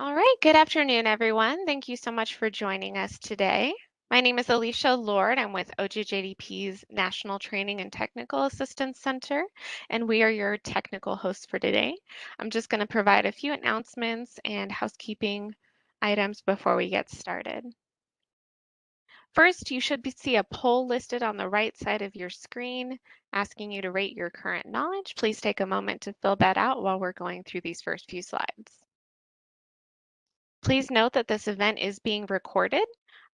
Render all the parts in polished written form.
All right, good afternoon, everyone. Thank you so much for joining us today. My name is Alicia Lord. I'm with OJJDP's National Training and Technical Assistance Center, and we are your technical hosts for today. I'm just going to provide a few announcements and housekeeping items before we get started. First, you should see a poll listed on the right side of your screen asking you to rate your current knowledge. Please take a moment to fill that out while we're going through these first few slides. Please note that this event is being recorded.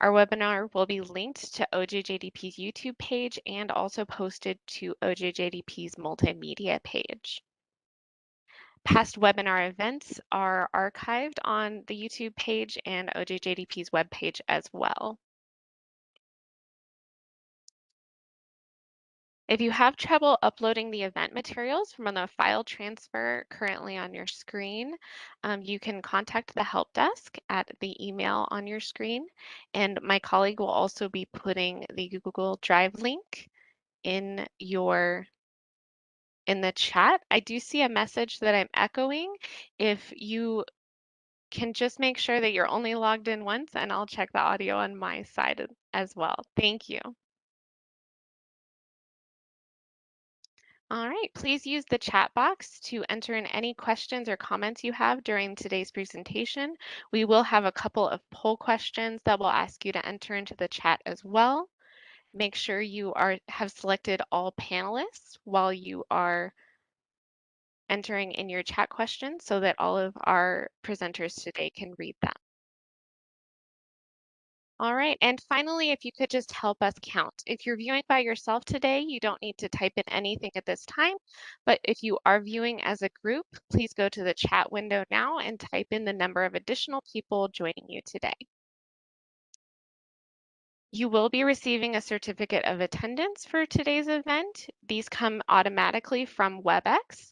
Our webinar will be linked to OJJDP's YouTube page and also posted to OJJDP's multimedia page. Past webinar events are archived on the YouTube page and OJJDP's webpage as well. If you have trouble uploading the event materials from the file transfer currently on your screen, you can contact the help desk at the email on your screen, and my colleague will also be putting the Google Drive link in the chat. I do see a message that I'm echoing. If you can just make sure that you're only logged in once, and I'll check the audio on my side as well. Thank you. All right, please use the chat box to enter in any questions or comments you have during today's presentation. We will have a couple of poll questions that we'll ask you to enter into the chat as well. Make sure you have selected all panelists while you are entering in your chat questions so that all of our presenters today can read them. All right, and finally, if you could just help us count. If you're viewing by yourself today, you don't need to type in anything at this time, but if you are viewing as a group, please go to the chat window now and type in the number of additional people joining you today. You will be receiving a certificate of attendance for today's event. These come automatically from WebEx,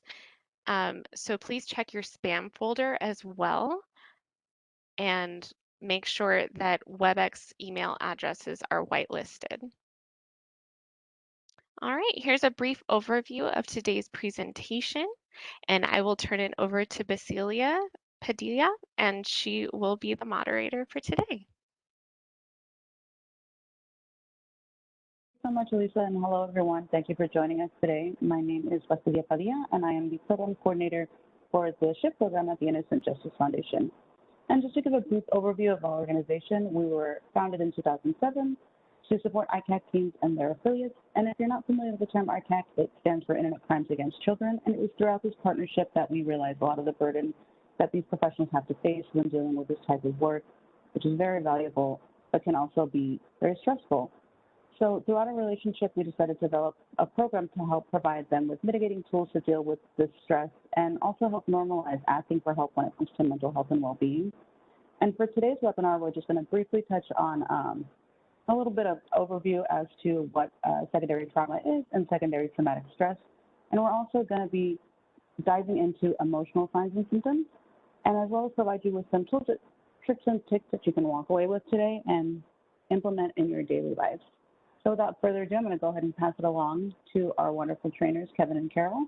so please check your spam folder as well, and make sure that WebEx email addresses are whitelisted. All right, here's a brief overview of today's presentation, and I will turn it over to Basilia Padilla, and she will be the moderator for today. So much, Lisa, and hello, everyone. Thank you for joining us today. My name is Basilia Padilla, and I am the program coordinator for the SHIP program at the Innocent Justice Foundation. And just to give a brief overview of our organization, we were founded in 2007 to support ICAC teams and their affiliates. And if you're not familiar with the term ICAC, it stands for Internet Crimes Against Children. And it was throughout this partnership that we realized a lot of the burden that these professionals have to face when dealing with this type of work, which is very valuable, but can also be very stressful. So throughout our relationship, we decided to develop a program to help provide them with mitigating tools to deal with this stress and also help normalize asking for help when it comes to mental health and well-being. And for today's webinar, we're just going to briefly touch on a little bit of overview as to what secondary trauma is and secondary traumatic stress. And we're also going to be diving into emotional signs and symptoms, and as well as provide you with some tools, tricks, and tips that you can walk away with today and implement in your daily lives. So without further ado, I'm going to go ahead and pass it along to our wonderful trainers, Kevin and Carol.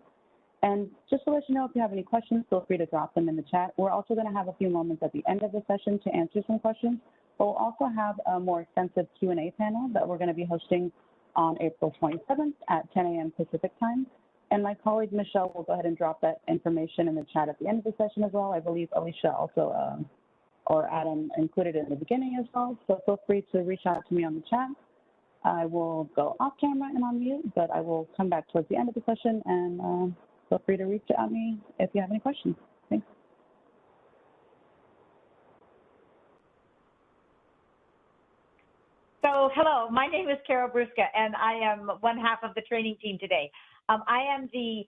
And just to let you know, if you have any questions, feel free to drop them in the chat. We're also going to have a few moments at the end of the session to answer some questions, but we'll also have a more extensive Q&A panel that we're going to be hosting on April 27th at 10 a.m. Pacific time. And my colleague, Michelle, will go ahead and drop that information in the chat at the end of the session as well. I believe Alicia also, or Adam included it in the beginning as well. So feel free to reach out to me on the chat. I will go off camera and on mute, but I will come back towards the end of the session, and feel free to reach out to me if you have any questions. Thanks. So hello, my name is Carol Brusca, and I am one half of the training team today. I am the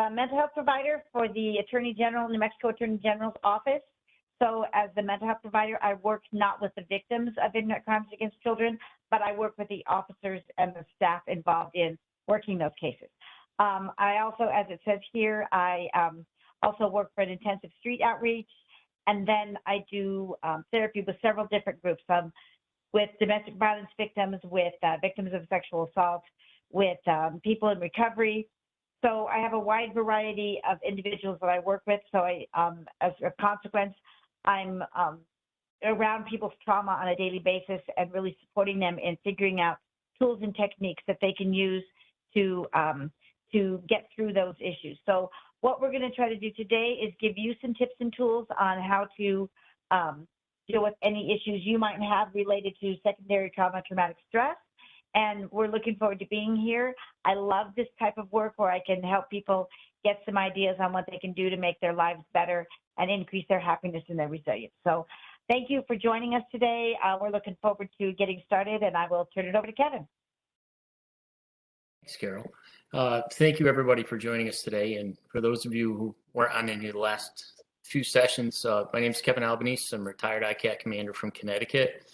mental health provider for the Attorney General, New Mexico Attorney General's office. So as the mental health provider, I work not with the victims of internet crimes against children, but I work with the officers and the staff involved in working those cases. I also, as it says here, I also work for an intensive street outreach, and then I do therapy with several different groups, with domestic violence victims, with victims of sexual assault, with people in recovery. So I have a wide variety of individuals that I work with. So as a consequence, I'm around people's trauma on a daily basis and really supporting them in figuring out tools and techniques that they can use to get through those issues. So what we're going to try to do today is give you some tips and tools on how to deal with any issues you might have related to secondary trauma, traumatic stress. And we're looking forward to being here. I love this type of work where I can help people get some ideas on what they can do to make their lives better and increase their happiness and their resilience. So thank you for joining us today. We're looking forward to getting started, and I will turn it over to Kevin. Thanks, Carol. Thank you, everybody, for joining us today. And for those of you who weren't on any of the last few sessions, my name is Kevin Albanese. I'm a retired ICAC commander from Connecticut.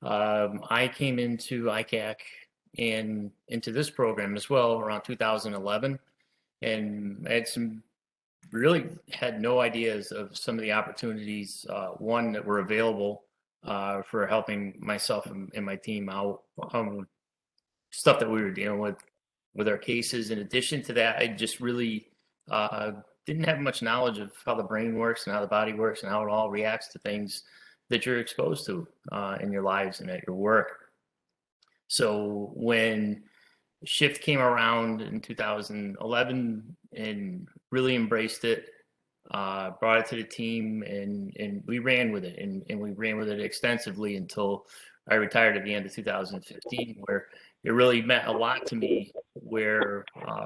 I came into ICAC and into this program as well around 2011, and I really had no ideas of some of the opportunities, one, that were available for helping myself and my team out, stuff that we were dealing with our cases. In addition to that, I just really didn't have much knowledge of how the brain works and how the body works and how it all reacts to things that you're exposed to in your lives and at your work. So when Shift came around in 2011 and really embraced it, brought it to the team, and we ran with it, and we ran with it extensively until I retired at the end of 2015, where it really meant a lot to me, where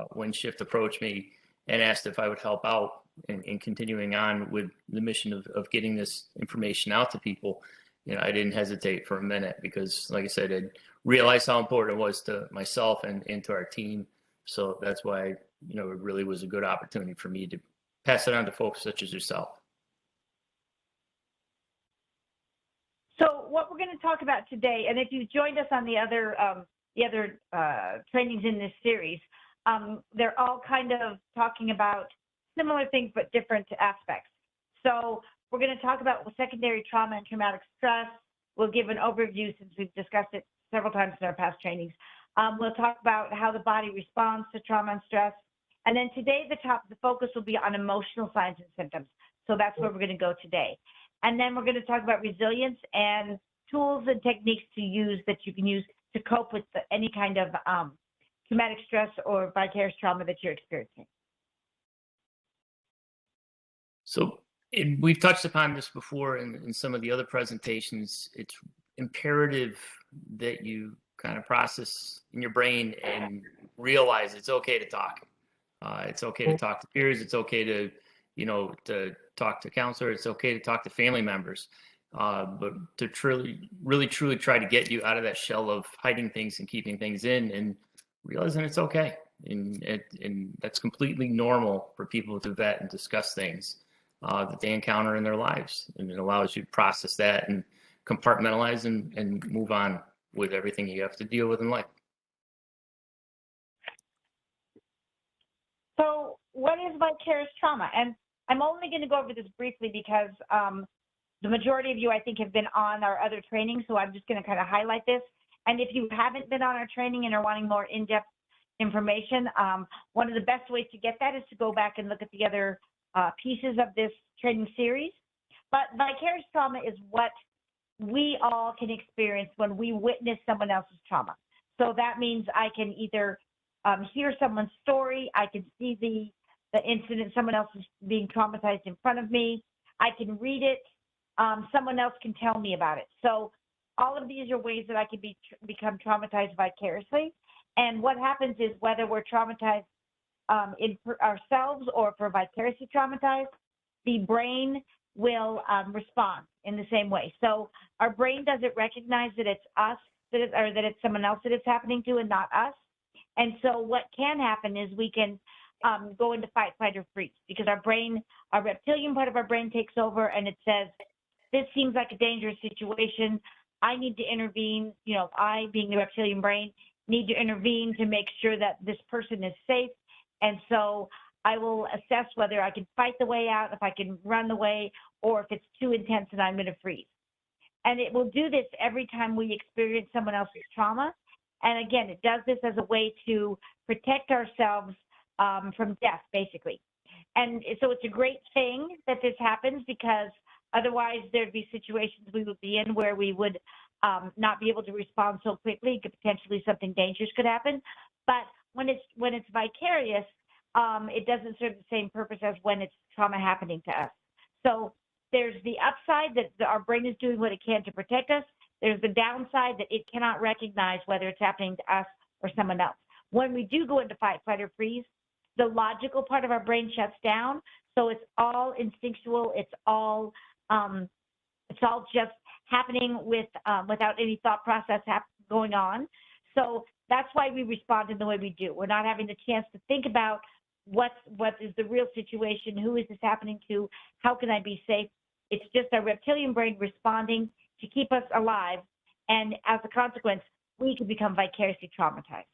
when Shift approached me and asked if I would help out in continuing on with the mission of getting this information out to people, I didn't hesitate for a minute, because, like I said, I realized how important it was to myself and to our team. So that's why, it really was a good opportunity for me to pass it on to folks such as yourself. So what we're going to talk about today, and if you joined us on the other trainings in this series, they're all kind of talking about similar things but different aspects. So we're going to talk about secondary trauma and traumatic stress. We'll give an overview since we've discussed it several times in our past trainings. We'll talk about how the body responds to trauma and stress. And then today, the focus will be on emotional signs and symptoms. So that's where we're going to go today. And then we're going to talk about resilience and tools and techniques to use that you can use to cope with any kind of traumatic stress or vicarious trauma that you're experiencing. So we've touched upon this before in some of the other presentations. It's imperative that you kind of process in your brain and realize it's okay to talk. It's okay to talk to peers. It's okay to, to talk to counselors. It's okay to talk to family members. But to really truly try to get you out of that shell of hiding things and keeping things in, and realizing it's okay. And that's completely normal for people to vet and discuss things that they encounter in their lives. And it allows you to process that and compartmentalize and move on with everything you have to deal with in life. So what is vicarious trauma? And I'm only going to go over this briefly because the majority of you, I think, have been on our other training, so I'm just going to kind of highlight this. And if you haven't been on our training and are wanting more in-depth information, one of the best ways to get that is to go back and look at the other pieces of this training series. But vicarious trauma is what we all can experience when we witness someone else's trauma. So that means I can either hear someone's story, I can see the incident, someone else is being traumatized in front of me, I can read it, someone else can tell me about it. So all of these are ways that I can become traumatized vicariously. And what happens is, whether we're traumatized in ourselves or if we're vicariously traumatized, the brain will respond in the same way. So our brain doesn't recognize that it's us, or that it's someone else that it's happening to and not us. And so what can happen is we can go into fight, flight, or freeze, because our brain, our reptilian part of our brain takes over, and it says, this seems like a dangerous situation. I need to intervene. I, being the reptilian brain, need to intervene to make sure that this person is safe. And so I will assess whether I can fight the way out, if I can run the way, or if it's too intense and I'm going to freeze. And it will do this every time we experience someone else's trauma. And again, it does this as a way to protect ourselves from death, basically. And so it's a great thing that this happens, because Otherwise, there'd be situations we would be in where we would not be able to respond so quickly. Potentially something dangerous could happen. But when it's vicarious, it doesn't serve the same purpose as when it's trauma happening to us. So there's the upside that our brain is doing what it can to protect us. There's the downside that it cannot recognize whether it's happening to us or someone else. When we do go into fight, flight, or freeze, the logical part of our brain shuts down. So it's all instinctual. It's all just happening without any thought process going on. So that's why we respond in the way we do. We're not having the chance to think about what is the real situation, who is this happening to, how can I be safe? It's just our reptilian brain responding to keep us alive, and as a consequence, we can become vicariously traumatized.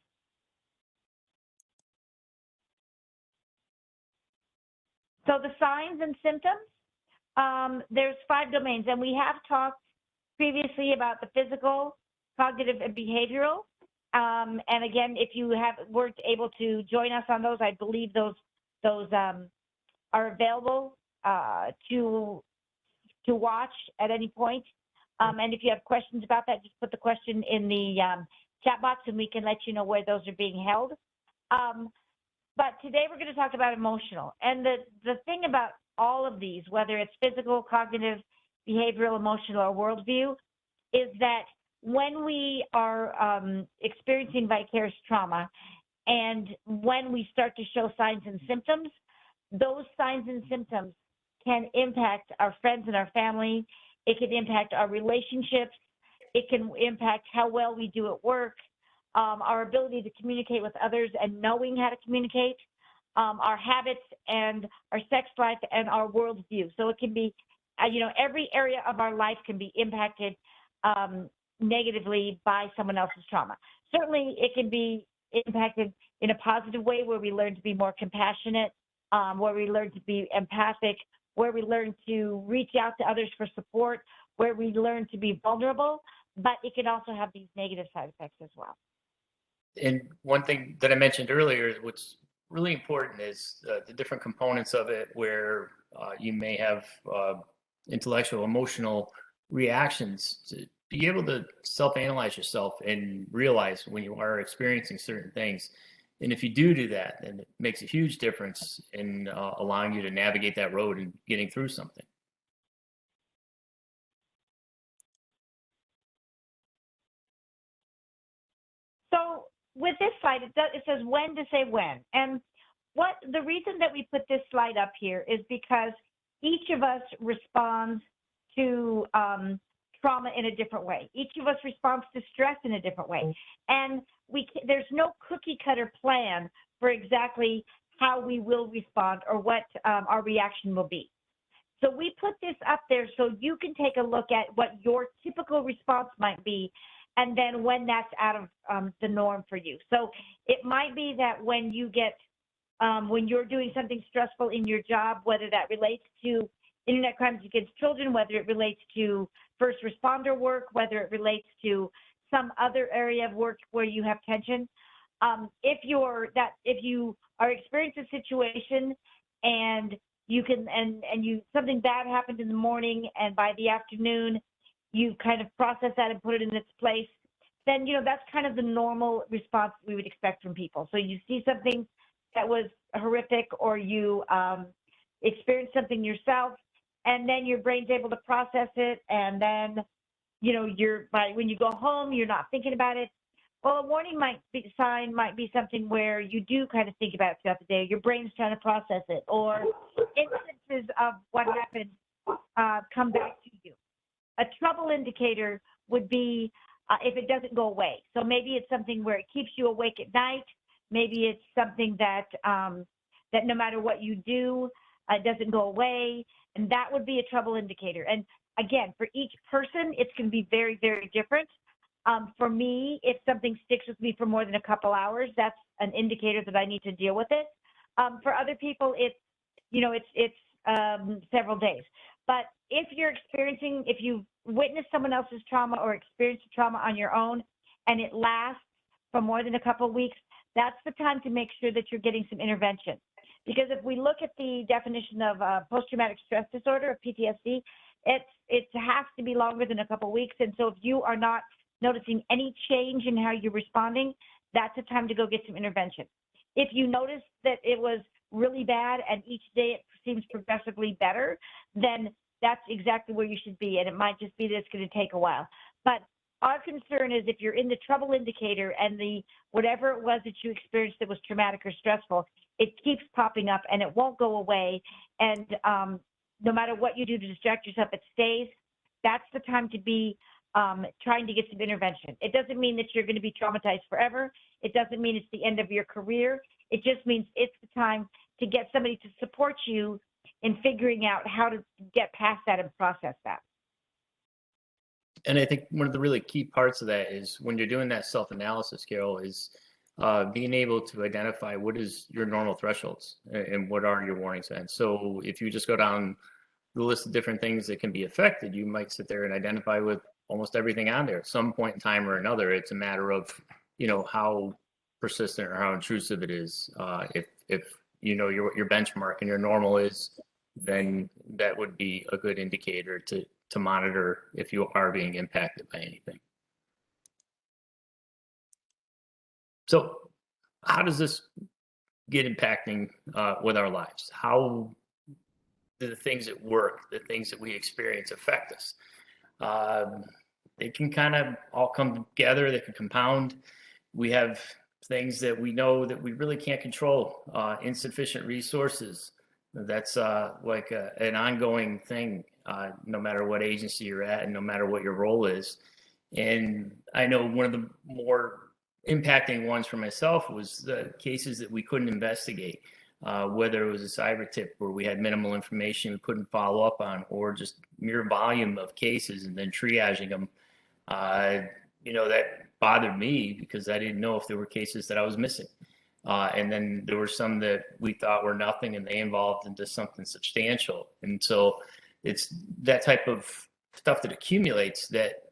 So the signs and symptoms, there's 5 domains, and we have talked previously about the physical, cognitive, and behavioral. And again, if you weren't able to join us on those, I believe those are available to watch at any point. And if you have questions about that, just put the question in the chat box, and we can let you know where those are being held. But today we're going to talk about emotional. And the thing about all of these, whether it's physical, cognitive, behavioral, emotional, or worldview, is that when we are experiencing vicarious trauma and when we start to show signs and symptoms, those signs and symptoms can impact our friends and our family. It can impact our relationships. It can impact how well we do at work, our ability to communicate with others and knowing how to communicate, our habits and our sex life and our worldview. So it can be, every area of our life can be impacted negatively by someone else's trauma. Certainly, it can be impacted in a positive way where we learn to be more compassionate, where we learn to be empathic, where we learn to reach out to others for support, where we learn to be vulnerable, but it can also have these negative side effects as well. And one thing that I mentioned earlier, what's really important is the different components of it where you may have intellectual, emotional reactions to be able to self-analyze yourself and realize when you are experiencing certain things. And if you do that, then it makes a huge difference in allowing you to navigate that road and getting through something. So with this slide, it says when to say when. And the reason that we put this slide up here is because each of us responds to trauma in a different way. Each of us responds to stress in a different way. And there's no cookie cutter plan for exactly how we will respond or what our reaction will be. So we put this up there so you can take a look at what your typical response might be, and then when that's out of the norm for you. So it might be that when you're doing something stressful in your job, whether that relates to internet crimes against children, whether it relates to first responder work, whether it relates to some other area of work where you have tension. If you are experiencing a situation and something bad happened in the morning, and by the afternoon you kind of process that and put it in its place, then that's kind of the normal response we would expect from people. So you see something that was horrific, or you experience something yourself, and then your brain's able to process it, and then when you go home, you're not thinking about it. Well, a warning sign might be something where you do kind of think about it throughout the day. Your brain's trying to process it, or instances of what happened come back to you. A trouble indicator would be if it doesn't go away. So maybe it's something where it keeps you awake at night. Maybe it's something that that no matter what you do, it doesn't go away, and that would be a trouble indicator. And again, for each person, it's going to be very, very different. For me, if something sticks with me for more than a couple hours, that's an indicator that I need to deal with it. For other people, it's several days. But if you've witnessed someone else's trauma or experienced trauma on your own, and it lasts for more than a couple of weeks, that's the time to make sure that you're getting some intervention. Because if we look at the definition of post-traumatic stress disorder, of PTSD, it has to be longer than a couple weeks. And so if you are not noticing any change in how you're responding, that's a time to go get some intervention. If you notice that it was really bad and each day it seems progressively better, then that's exactly where you should be. And it might just be that it's going to take a while. But our concern is if you're in the trouble indicator and whatever it was that you experienced that was traumatic or stressful, it keeps popping up and it won't go away. And no matter what you do to distract yourself, it stays. That's the time to be trying to get some intervention. It doesn't mean that you're going to be traumatized forever. It doesn't mean it's the end of your career. It just means it's the time to get somebody to support you in figuring out how to get past that and process that. And I think one of the really key parts of that is when you're doing that self-analysis, Carol, is being able to identify what is your normal thresholds and what are your warning signs. So if you just go down the list of different things that can be affected, you might sit there and identify with almost everything on there at some point in time or another. It's a matter of, how persistent or how intrusive it is. If you know your benchmark and your normal is, then that would be a good indicator to monitor if you are being impacted by anything. So how does this get impacting with our lives? How do the things at work, the things that we experience affect us? They can kind of all come together. They can compound. We have things that we know that we really can't control, insufficient resources. That's like an ongoing thing, no matter what agency you're at and no matter what your role is. And I know one of the more impacting ones for myself was the cases that we couldn't investigate, whether it was a cyber tip where we had minimal information we couldn't follow up on, or just mere volume of cases and then triaging them. That bothered me because I didn't know if there were cases that I was missing. And then there were some that we thought were nothing and they evolved into something substantial. And so it's that type of stuff that accumulates that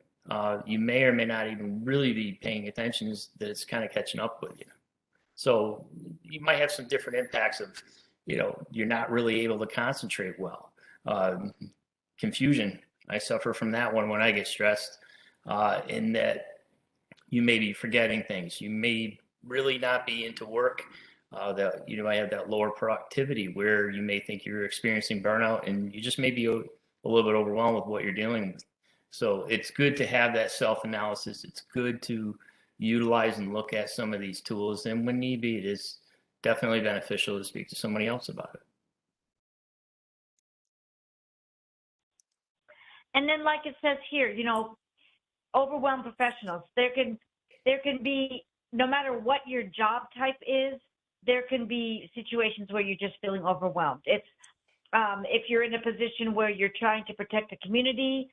you may or may not even really be paying attention, is that it's kind of catching up with you. So you might have some different impacts of, you're not really able to concentrate well. Confusion, I suffer from that one when I get stressed, in that you may be forgetting things. You may really not be into work. That you might have that lower productivity where you may think you're experiencing burnout and you just may be a little bit overwhelmed with what you're dealing with. So it's good to have that self-analysis. It's good to utilize and look at some of these tools. And when need be, it is definitely beneficial to speak to somebody else about it. And then, like it says here, overwhelmed professionals. There can be, no matter what your job type is, there can be situations where you're just feeling overwhelmed. It's if you're in a position where you're trying to protect the community,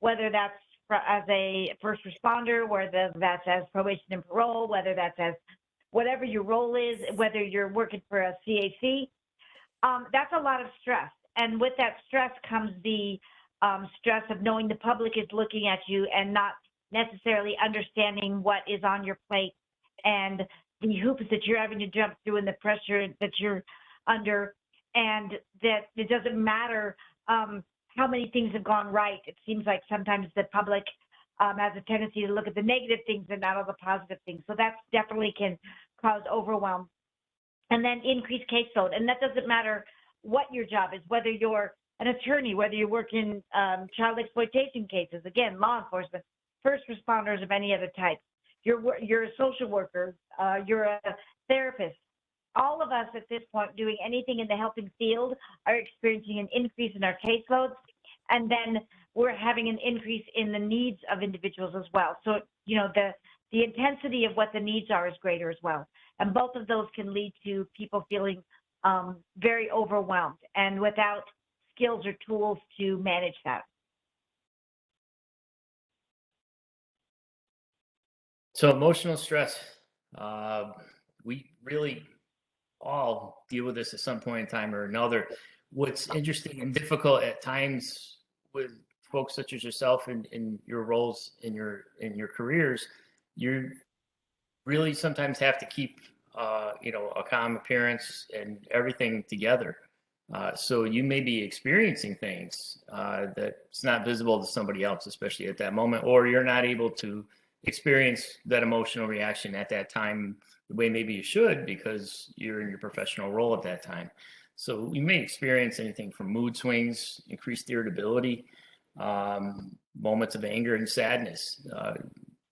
whether that's as a first responder, whether that's as probation and parole, whether that's as whatever your role is, whether you're working for a CAC, that's a lot of stress. And with that stress comes the stress of knowing the public is looking at you and not necessarily understanding what is on your plate and the hoops that you're having to jump through and the pressure that you're under, and that it doesn't matter how many things have gone right. It seems like sometimes the public has a tendency to look at the negative things and not all the positive things. So that definitely can cause overwhelm. And then increased caseload. And that doesn't matter what your job is, whether you're an attorney, whether you work in child exploitation cases, again, law enforcement, first responders of any other type, you're a social worker, you're a therapist. All of us at this point doing anything in the helping field are experiencing an increase in our caseloads, and then we're having an increase in the needs of individuals as well. So, the intensity of what the needs are is greater as well. And both of those can lead to people feeling very overwhelmed and without skills or tools to manage that. So emotional stress, we really all deal with this at some point in time or another. What's interesting and difficult at times with folks such as yourself in your roles in your careers, you really sometimes have to keep a calm appearance and everything together. So you may be experiencing things that's not visible to somebody else, especially at that moment, or you're not able to experience that emotional reaction at that time the way maybe you should because you're in your professional role at that time. So you may experience anything from mood swings, increased irritability, moments of anger and sadness.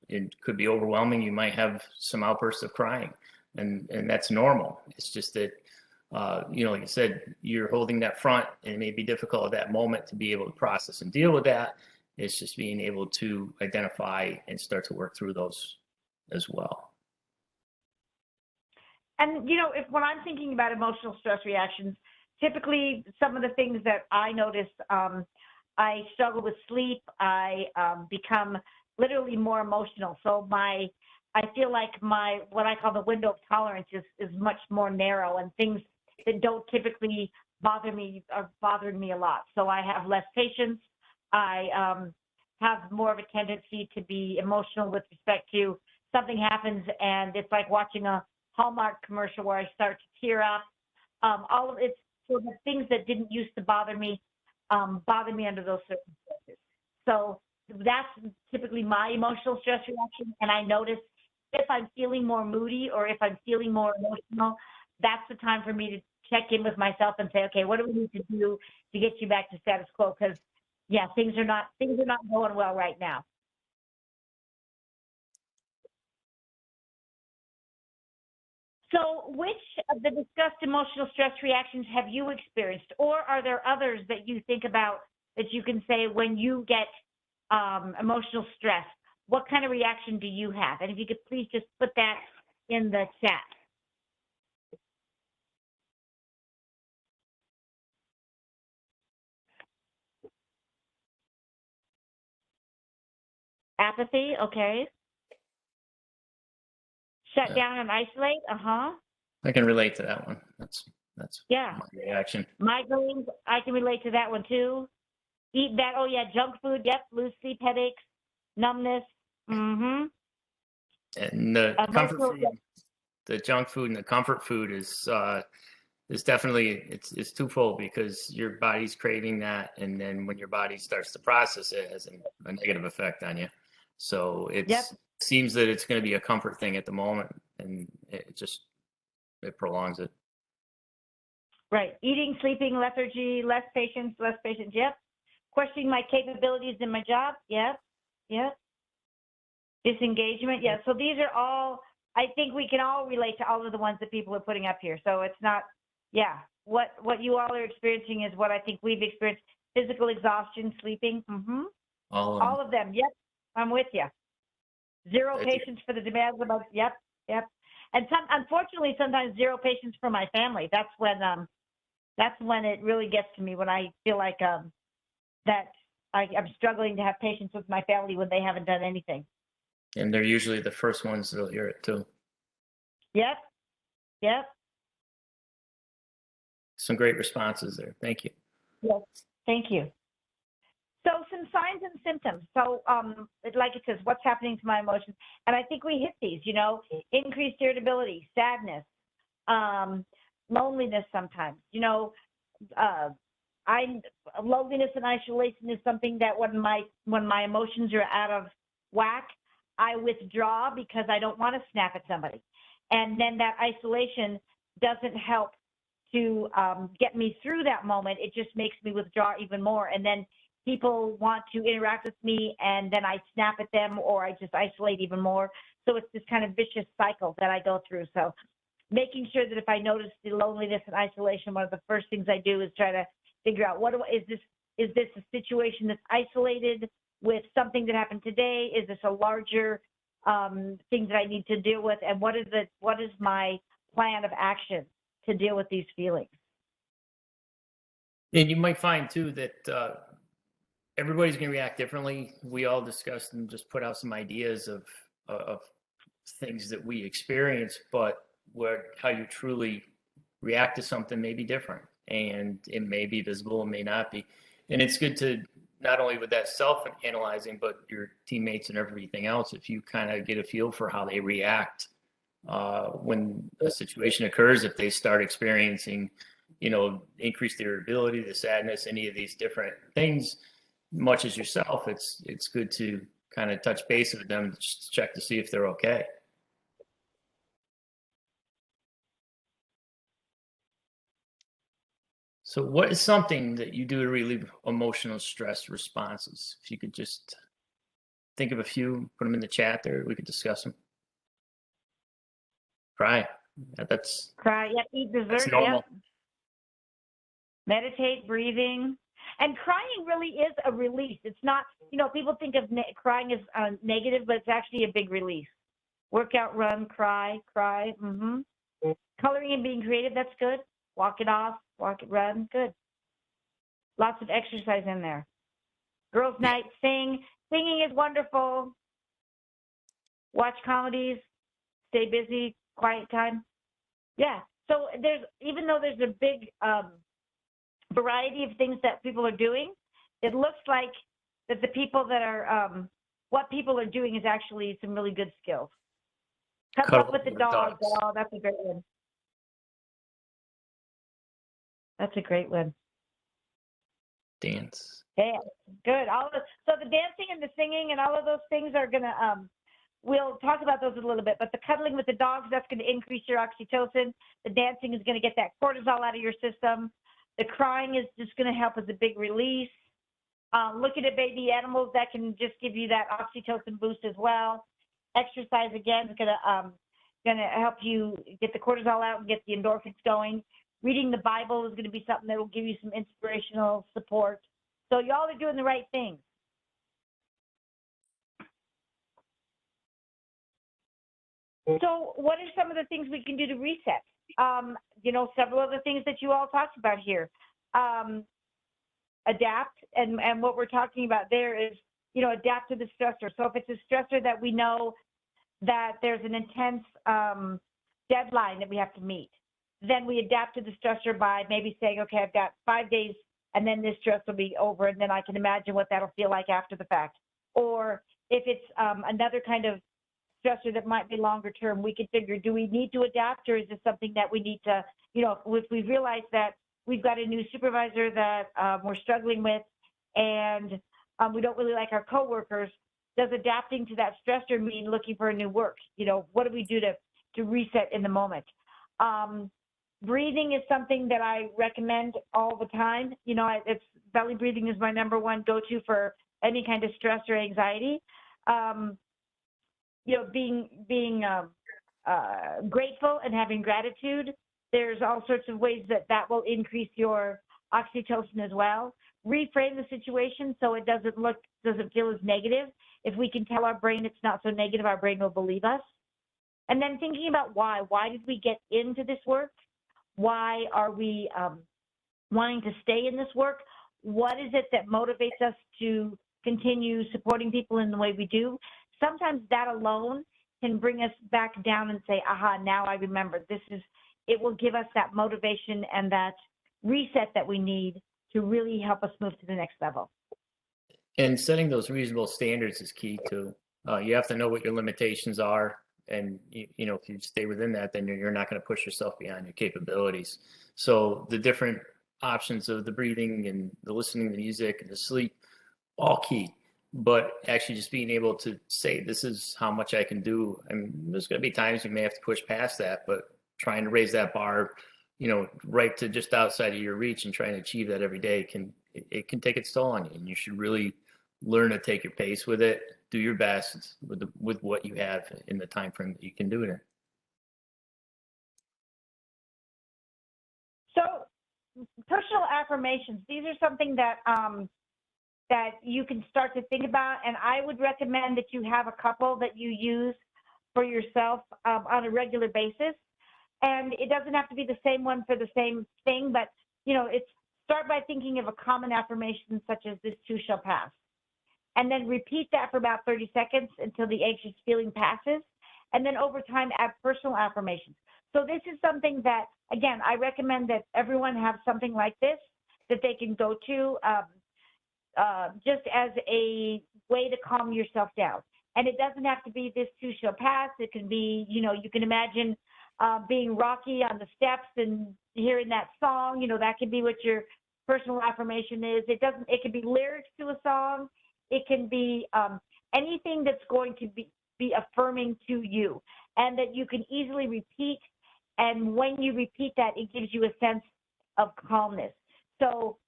It could be overwhelming. You might have some outbursts of crying, and that's normal. It's just that like I said, you're holding that front, and it may be difficult at that moment to be able to process and deal with that. It's just being able to identify and start to work through those as well. And, if when I'm thinking about emotional stress reactions, typically some of the things that I notice, I struggle with sleep. I become literally more emotional. So I feel like what I call the window of tolerance is much more narrow, and things that don't typically bother me are bothering me a lot. So I have less patience. I have more of a tendency to be emotional with respect to something happens, and it's like watching a Hallmark commercial where I start to tear up. All of it's so the things that didn't used to bother me under those circumstances. So that's typically my emotional stress reaction. And I notice if I'm feeling more moody or if I'm feeling more emotional, that's the time for me to check in with myself and say, okay, what do we need to do to get you back to status quo? Because yeah, things are not going well right now. So which of the discussed emotional stress reactions have you experienced, or are there others that you think about that you can say when you get emotional stress, what kind of reaction do you have? And if you could please just put that in the chat. Apathy, okay. Shut down and isolate, I can relate to that one. That's yeah. my reaction. Migraines, I can relate to that one too. Eat that, oh yeah, junk food, yep, lose sleep, headaches, numbness, And the comfort food, the junk food and the comfort food is definitely it's twofold, because your body's craving that, and then when your body starts to process it, it has a negative effect on you. So it seems that it's going to be a comfort thing at the moment, and it prolongs it. Right. Eating, sleeping, lethargy, less patience, yep. Questioning my capabilities in my job, yep. Disengagement, yeah. So these are all, I think we can all relate to all of the ones that people are putting up here. So it's not, yeah, what you all are experiencing is what I think we've experienced. Physical exhaustion, sleeping, all of them, yep, I'm with you. Zero patience for the demands of us, yep. And unfortunately, sometimes zero patience for my family. That's when it really gets to me, when I feel like that I'm struggling to have patience with my family when they haven't done anything. And they're usually the first ones that'll hear it too. Yep. Some great responses there. Thank you. Yes, thank you. So some signs and symptoms. So like it says, what's happening to my emotions? And I think we hit these, increased irritability, sadness, loneliness sometimes. Loneliness and isolation is something that when my emotions are out of whack, I withdraw because I don't want to snap at somebody. And then that isolation doesn't help to get me through that moment. It just makes me withdraw even more. And then people want to interact with me, and then I snap at them, or I just isolate even more. So it's this kind of vicious cycle that I go through. So making sure that if I notice the loneliness and isolation, one of the first things I do is try to figure out is this a situation that's isolated with something that happened today? Is this a larger thing that I need to deal with? And what is my plan of action to deal with these feelings? And you might find too that everybody's going to react differently. We all discussed and just put out some ideas of things that we experience, but how you truly react to something may be different, and it may be visible, it may not be. And it's good to not only with that self-analyzing, but your teammates and everything else, if you kind of get a feel for how they react when a situation occurs, if they start experiencing increase the irritability, the sadness, any of these different things, much as yourself, it's good to kind of touch base with them, just to check to see if they're okay. So what is something that you do to relieve emotional stress responses? If you could just think of a few, put them in the chat there, we could discuss them. Cry. That's Cry, yep, eat dessert, that's normal. yep. Meditate, breathing. And crying really is a release. It's not, people think of crying as negative, but it's actually a big release. Work out, run, cry. Coloring and being creative, that's good. Walk it off, walk it, run, good. Lots of exercise in there. Girls' night, sing. Singing is wonderful. Watch comedies, stay busy, quiet time. Yeah, so even though there's a big variety of things that people are doing, it looks like that the people that are, what people are doing is actually some really good skills. Cuddle up with the dog. Oh, that's a great one. That's a great one. Dance. Yeah, good. So the dancing and the singing and all of those things are going to, we'll talk about those in a little bit, but the cuddling with the dogs, that's going to increase your oxytocin. The dancing is going to get that cortisol out of your system. The crying is just going to help as a big release. Looking at baby animals, that can just give you that oxytocin boost as well. Exercise, again, is going to help you get the cortisol out and get the endorphins going. Reading the Bible is going to be something that will give you some inspirational support. So y'all are doing the right things. So what are some of the things we can do to reset? Several of the things that you all talked about here. Adapt, and what we're talking about there is, adapt to the stressor. So if it's a stressor that we know that there's an intense deadline that we have to meet, then we adapt to the stressor by maybe saying, okay, I've got 5 days and then this stress will be over, and then I can imagine what that'll feel like after the fact. Or if it's another kind of stressor that might be longer term, we could figure, do we need to adapt, or is this something that we need to, if we realize that we've got a new supervisor that we're struggling with, and we don't really like our coworkers, does adapting to that stressor mean looking for a new work? What do we do to reset in the moment? Breathing is something that I recommend all the time. It's belly breathing is my number one go-to for any kind of stress or anxiety. Being grateful and having gratitude. There's all sorts of ways that will increase your oxytocin as well. Reframe the situation so it doesn't feel as negative. If we can tell our brain it's not so negative, our brain will believe us. And then thinking about why. Why did we get into this work? Why are we wanting to stay in this work? What is it that motivates us to continue supporting people in the way we do? Sometimes that alone can bring us back down and say, aha, now I remember. It will give us that motivation and that reset that we need to really help us move to the next level. And setting those reasonable standards is key too. You have to know what your limitations are. And, if you stay within that, then you're not going to push yourself beyond your capabilities. So the different options of the breathing and the listening to music and the sleep, all key. But actually just being able to say, this is how much I can do. I mean, there's going to be times you may have to push past that, but trying to raise that bar, right to just outside of your reach and trying to achieve that every day it can take its toll on you. And you should really learn to take your pace with it, do your best with what you have in the time frame that you can do it in. So personal affirmations, these are something that you can start to think about, and I would recommend that you have a couple that you use for yourself on a regular basis. And it doesn't have to be the same one for the same thing, but start by thinking of a common affirmation such as this too shall pass. And then repeat that for about 30 seconds until the anxious feeling passes. And then over time, add personal affirmations. So this is something that, again, I recommend that everyone have something like this that they can go to just as a way to calm yourself down. And it doesn't have to be this too shall pass. It can be, you can imagine being Rocky on the steps and hearing that song, that could be what your personal affirmation is. It could be lyrics to a song. It can be anything that's going to be affirming to you and that you can easily repeat. And when you repeat that, it gives you a sense of calmness. So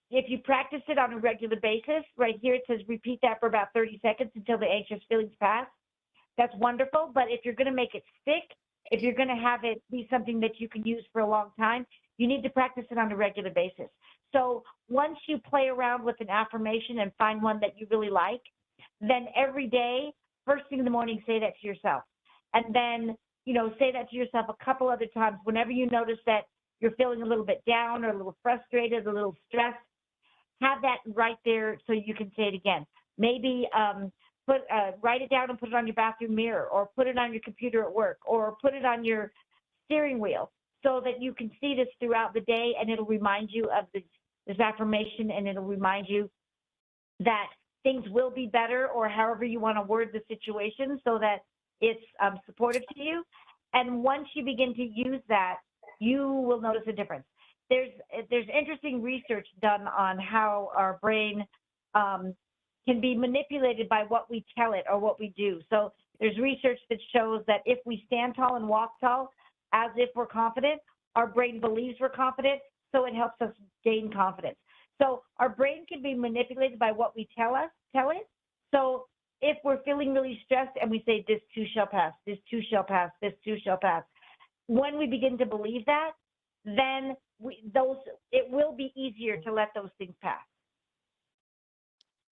if you practice it on a regular basis, right here it says repeat that for about 30 seconds until the anxious feelings pass. That's wonderful. But if you're going to make it stick, if you're going to have it be something that you can use for a long time, you need to practice it on a regular basis. So once you play around with an affirmation and find one that you really like, then every day, first thing in the morning, say that to yourself. And then, say that to yourself a couple other times whenever you notice that you're feeling a little bit down or a little frustrated, a little stressed. Have that right there so you can say it again. Maybe write it down and put it on your bathroom mirror, or put it on your computer at work, or put it on your steering wheel so that you can see this throughout the day, and it'll remind you of this affirmation, and it'll remind you that things will be better, or however you want to word the situation so that it's supportive to you. And once you begin to use that, you will notice a difference. There's interesting research done on how our brain can be manipulated by what we tell it or what we do. So there's research that shows that if we stand tall and walk tall, as if we're confident, our brain believes we're confident, so it helps us gain confidence. So our brain can be manipulated by what we tell it. So if we're feeling really stressed and we say, this too shall pass, this too shall pass, this too shall pass, when we begin to believe that, then it will be easier to let those things pass.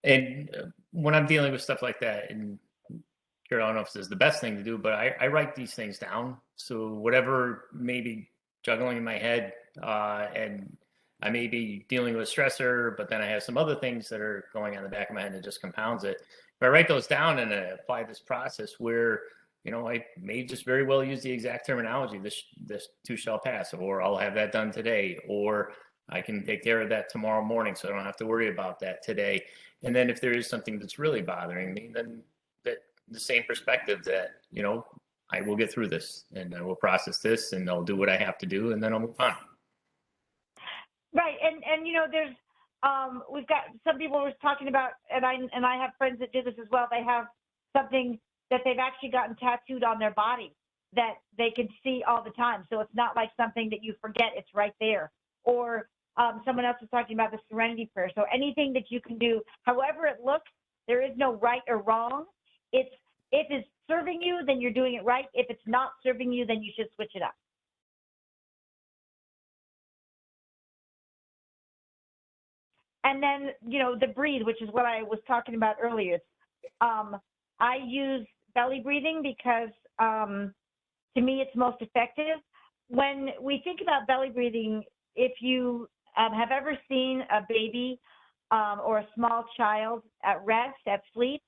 And when I'm dealing with stuff like that, and I don't know if this is the best thing to do, but I write these things down. So whatever may be juggling in my head, and I may be dealing with a stressor, but then I have some other things that are going on in the back of my head and it just compounds it. If I write those down and I apply this process where, I may just very well use the exact terminology, this too shall pass, or I'll have that done today, or I can take care of that tomorrow morning so I don't have to worry about that today. And then if there is something that's really bothering me, then the same perspective that, I will get through this and I will process this and I'll do what I have to do and then I'll move on. Right. And there's, we've got some people were talking about, and I have friends that do this as well. They have something that they've actually gotten tattooed on their body that they can see all the time. So it's not like something that you forget, it's right there. Or someone else was talking about the serenity prayer. So anything that you can do, however it looks, there is no right or wrong. If it's serving you, then you're doing it right. If it's not serving you, then you should switch it up. And then, the breathe, which is what I was talking about earlier. I use belly breathing because to me it's most effective. When we think about belly breathing, if you have ever seen a baby or a small child at rest, at sleep,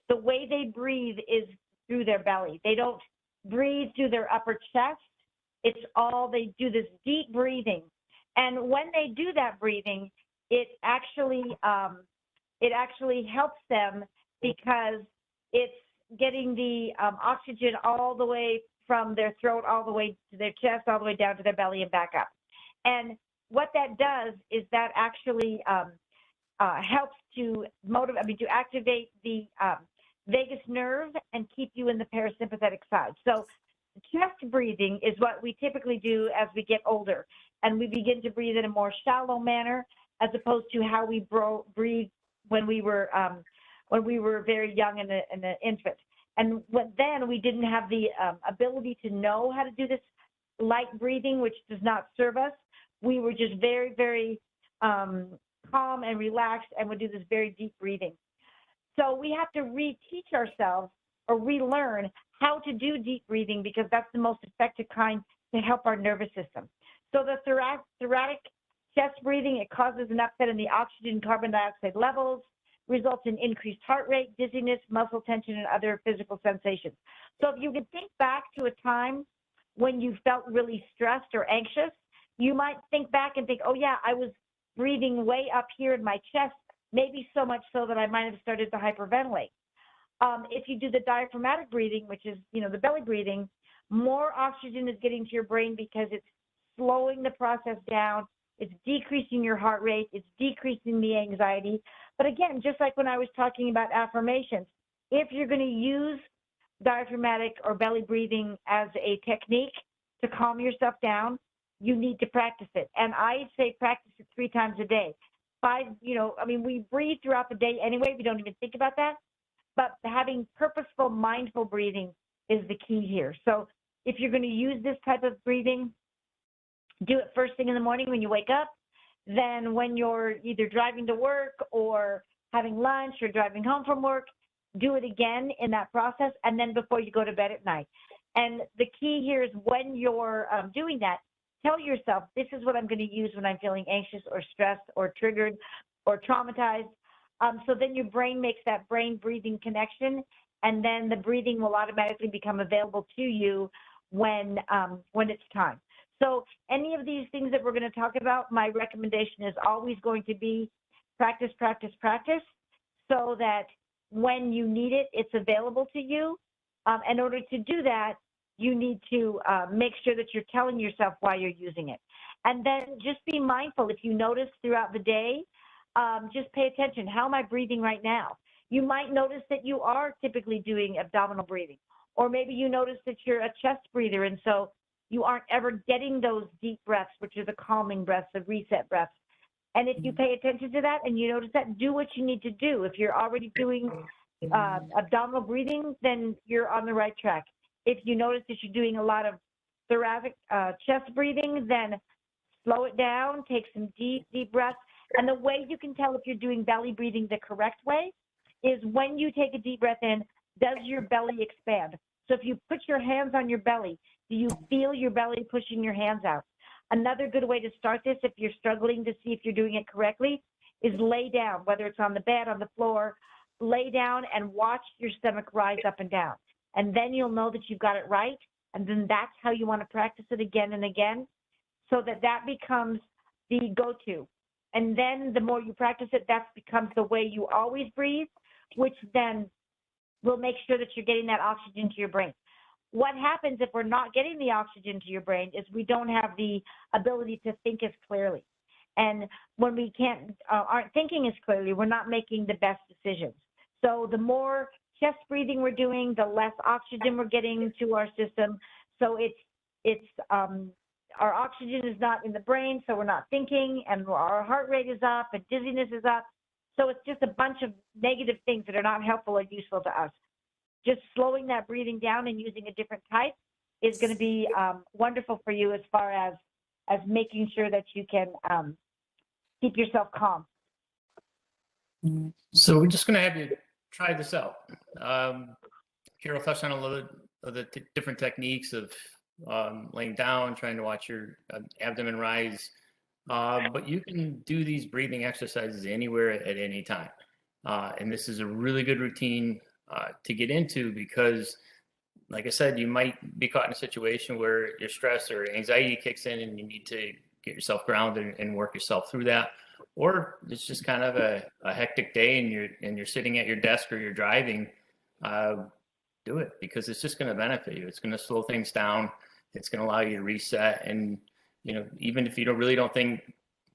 the way they breathe is through their belly. They don't breathe through their upper chest. It's all, they do this deep breathing. And when they do that breathing, it actually helps them because it's getting the oxygen all the way from their throat, all the way to their chest, all the way down to their belly and back up. And what that does is that actually helps to to activate the vagus nerve and keep you in the parasympathetic side. So chest breathing is what we typically do as we get older, and we begin to breathe in a more shallow manner as opposed to how we breathe when we were very young and an infant. And then we didn't have the ability to know how to do this light breathing, which does not serve us. We were just very, very calm and relaxed and would do this very deep breathing. So we have to reteach ourselves or relearn how to do deep breathing because that's the most effective kind to help our nervous system. So the thoracic chest breathing, it causes an upset in the oxygen and carbon dioxide levels, results in increased heart rate, dizziness, muscle tension, and other physical sensations. So if you can think back to a time when you felt really stressed or anxious, you might think back and think, oh yeah, I was breathing way up here in my chest, maybe so much so that I might have started to hyperventilate. If you do the diaphragmatic breathing, which is, the belly breathing, more oxygen is getting to your brain because it's slowing the process down. It's decreasing your heart rate. It's decreasing the anxiety. But again, just like when I was talking about affirmations, if you're going to use diaphragmatic or belly breathing as a technique to calm yourself down, you need to practice it. And I say practice it 3 times a day. 5, we breathe throughout the day anyway. We don't even think about that. But having purposeful, mindful breathing is the key here. So if you're going to use this type of breathing, do it first thing in the morning when you wake up. Then when you're either driving to work or having lunch or driving home from work, do it again in that process, and then before you go to bed at night. And the key here is when you're doing that, tell yourself, this is what I'm going to use when I'm feeling anxious or stressed or triggered or traumatized. So then your brain makes that brain breathing connection, and then the breathing will automatically become available to you when it's time. So any of these things that we're going to talk about, my recommendation is always going to be practice, practice, practice, so that when you need it, it's available to you. In order to do that, you need to make sure that you're telling yourself why you're using it. And then just be mindful. If you notice throughout the day, just pay attention. How am I breathing right now? You might notice that you are typically doing abdominal breathing, or maybe you notice that you're a chest breather, and so you aren't ever getting those deep breaths, which are the calming breaths, the reset breaths. And if you pay attention to that and you notice that, do what you need to do. If you're already doing abdominal breathing, then you're on the right track. If you notice that you're doing a lot of thoracic chest breathing, then slow it down, take some deep, deep breaths. And the way you can tell if you're doing belly breathing the correct way is when you take a deep breath in, does your belly expand? So if you put your hands on your belly, do you feel your belly pushing your hands out? Another good way to start this, if you're struggling to see if you're doing it correctly, is lay down, whether it's on the bed, on the floor, lay down and watch your stomach rise up and down. And then you'll know that you've got it right. And then that's how you want to practice it again and again, so that that becomes the go-to. And then the more you practice it, that becomes the way you always breathe, which then will make sure that you're getting that oxygen to your brain. What happens if we're not getting the oxygen to your brain is we don't have the ability to think as clearly. And when we aren't thinking as clearly, we're not making the best decisions. So the more chest breathing we're doing, the less oxygen we're getting to our system. So our oxygen is not in the brain, so we're not thinking, and our heart rate is up and dizziness is up. So it's just a bunch of negative things that are not helpful or useful to us. Just slowing that breathing down and using a different type is going to be wonderful for you as far as making sure that you can keep yourself calm. So we're just going to have you try this out. Carol touched on a little of the different techniques of laying down, trying to watch your abdomen rise. But you can do these breathing exercises anywhere at any time. And this is a really good routine to get into because, like I said, you might be caught in a situation where your stress or anxiety kicks in and you need to get yourself grounded and work yourself through that. Or it's just kind of a hectic day and you're sitting at your desk or you're driving. Do it because it's just going to benefit you. It's going to slow things down. It's going to allow you to reset. And, even if you don't think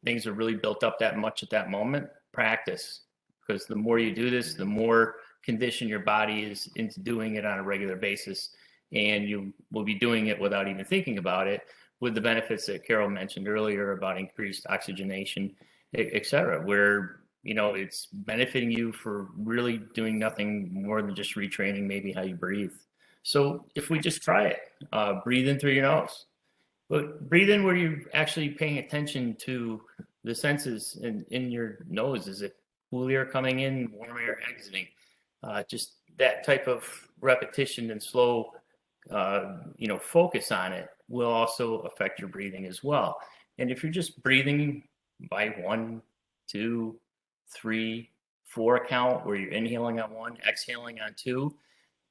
things are really built up that much at that moment, practice. Because the more you do this, the more conditioned your body is into doing it on a regular basis. And you will be doing it without even thinking about it, with the benefits that Carol mentioned earlier about increased oxygenation, et cetera, where, it's benefiting you for really doing nothing more than just retraining maybe how you breathe. So if we just try it, breathe in through your nose. But breathe in where you're actually paying attention to the senses in your nose. Is it cool air coming in, warm air exiting? Just that type of repetition and slow, focus on it will also affect your breathing as well. And if you're just breathing by 1, 2, 3, 4 count, where you're inhaling on 1, exhaling on 2,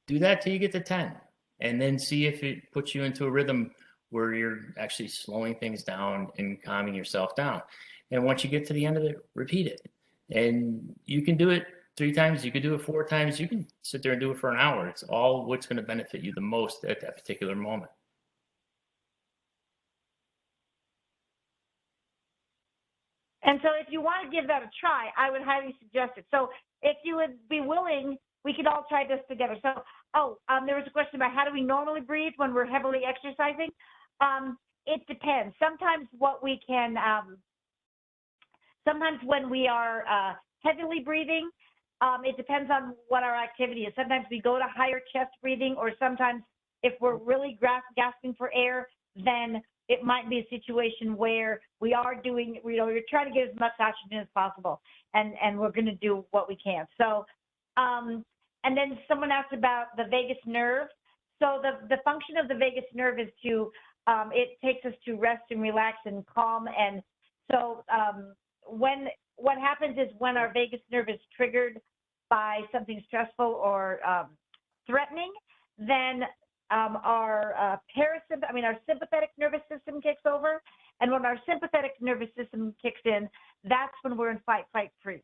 do that till you get to 10. And then see if it puts you into a rhythm where you're actually slowing things down and calming yourself down. And once you get to the end of it, repeat it. And you can do it 3 times, you can do it 4 times, you can sit there and do it for an hour. It's all what's going to benefit you the most at that particular moment. so if you want to give that a try, I would highly suggest it. So if you would be willing, we could all try this together. So, there was a question about how do we normally breathe when we're heavily exercising? It depends. Sometimes what we can, sometimes when we are heavily breathing, it depends on what our activity is. Sometimes we go to higher chest breathing, or sometimes if we're really gasping for air, then it might be a situation where we are doing, you're trying to get as much oxygen as possible, and we're going to do what we can. So, and then someone asked about the vagus nerve. So the function of the vagus nerve is to, it takes us to rest and relax and calm. And so what happens is when our vagus nerve is triggered by something stressful or threatening, then our sympathetic nervous system kicks over. And when our sympathetic nervous system kicks in, that's when we're in fight, flight, freeze.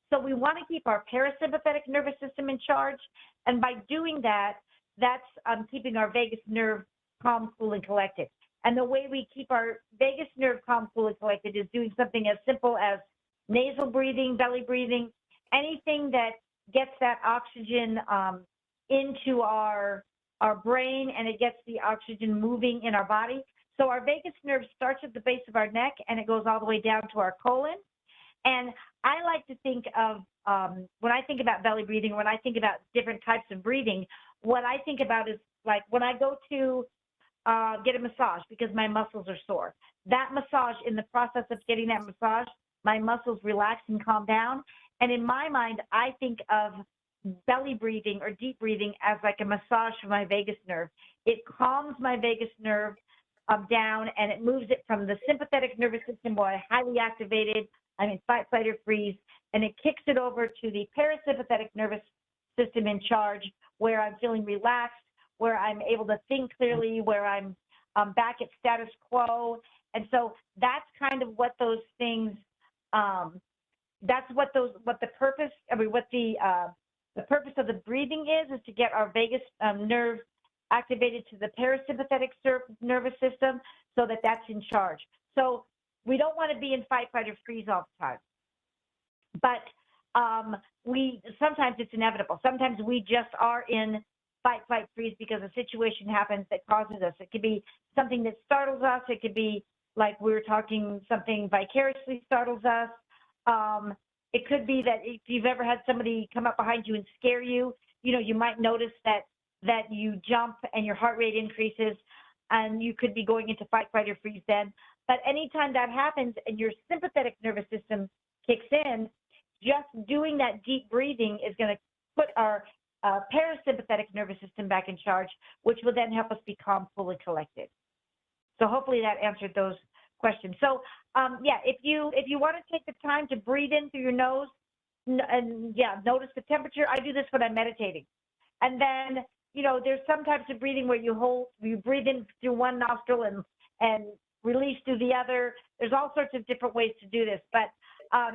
So we want to keep our parasympathetic nervous system in charge. And by doing that, that's keeping our vagus nerve calm, cool, and collected. And the way we keep our vagus nerve calm, cool, and collected is doing something as simple as nasal breathing, belly breathing, anything that gets that oxygen into our brain, and it gets the oxygen moving in our body. So our vagus nerve starts at the base of our neck and it goes all the way down to our colon. And I like to think of, when I think about belly breathing, when I think about different types of breathing, what I think about is like when I go to get a massage because my muscles are sore. That massage, in the process of getting that massage, my muscles relax and calm down. And in my mind, I think of belly breathing or deep breathing as like a massage for my vagus nerve. It calms my vagus nerve down, and it moves it from the sympathetic nervous system where I'm highly activated, I'm in fight, flight, or freeze, and it kicks it over to the parasympathetic nervous system in charge, where I'm feeling relaxed, where I'm able to think clearly, where I'm back at status quo. And so that's kind of what those things, the purpose of the breathing is to get our vagus nerve activated to the parasympathetic nervous system so that that's in charge. So we don't want to be in fight, flight, or freeze all the time. But sometimes it's inevitable. Sometimes we just are in fight, flight, freeze because a situation happens that causes us. It could be something that startles us. It could be, like we were talking, something vicariously startles us. It could be that if you've ever had somebody come up behind you and scare you, you might notice that you jump and your heart rate increases, and you could be going into fight, flight, or freeze then. But anytime that happens and your sympathetic nervous system kicks in, just doing that deep breathing is going to put our parasympathetic nervous system back in charge, which will then help us be calm, cool, and collected. So hopefully that answered those questions. So if you want to take the time to breathe in through your nose, and notice the temperature. I do this when I'm meditating. And then, there's some types of breathing where you breathe in through one nostril and release through the other. There's all sorts of different ways to do this. But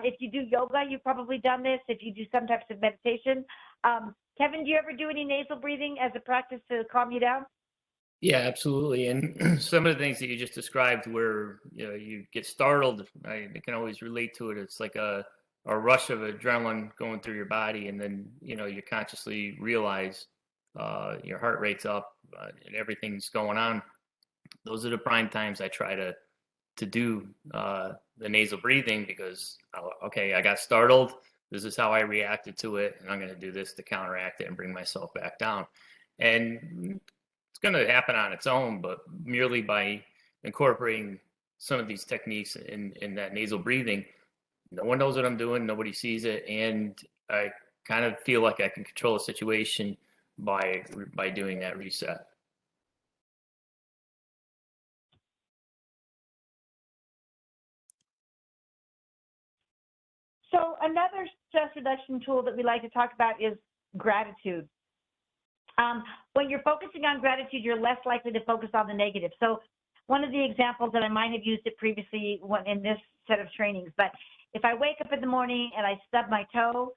if you do yoga, you've probably done this. If you do some types of meditation. Kevin, do you ever do any nasal breathing as a practice to calm you down? Yeah, absolutely. And some of the things that you just described where, you get startled, I can always relate to it. It's like a rush of adrenaline going through your body. And then, you consciously realize your heart rate's up and everything's going on. Those are the prime times I try to do the nasal breathing because, okay, I got startled. This is how I reacted to it. And I'm going to do this to counteract it and bring myself back down. And it's going to happen on its own, but merely by incorporating some of these techniques in that nasal breathing, no one knows what I'm doing. Nobody sees it. And I kind of feel like I can control the situation by doing that reset. So another stress reduction tool that we like to talk about is gratitude. When you're focusing on gratitude, you're less likely to focus on the negative. So one of the examples that I might have used it previously in this set of trainings, but if I wake up in the morning and I stub my toe,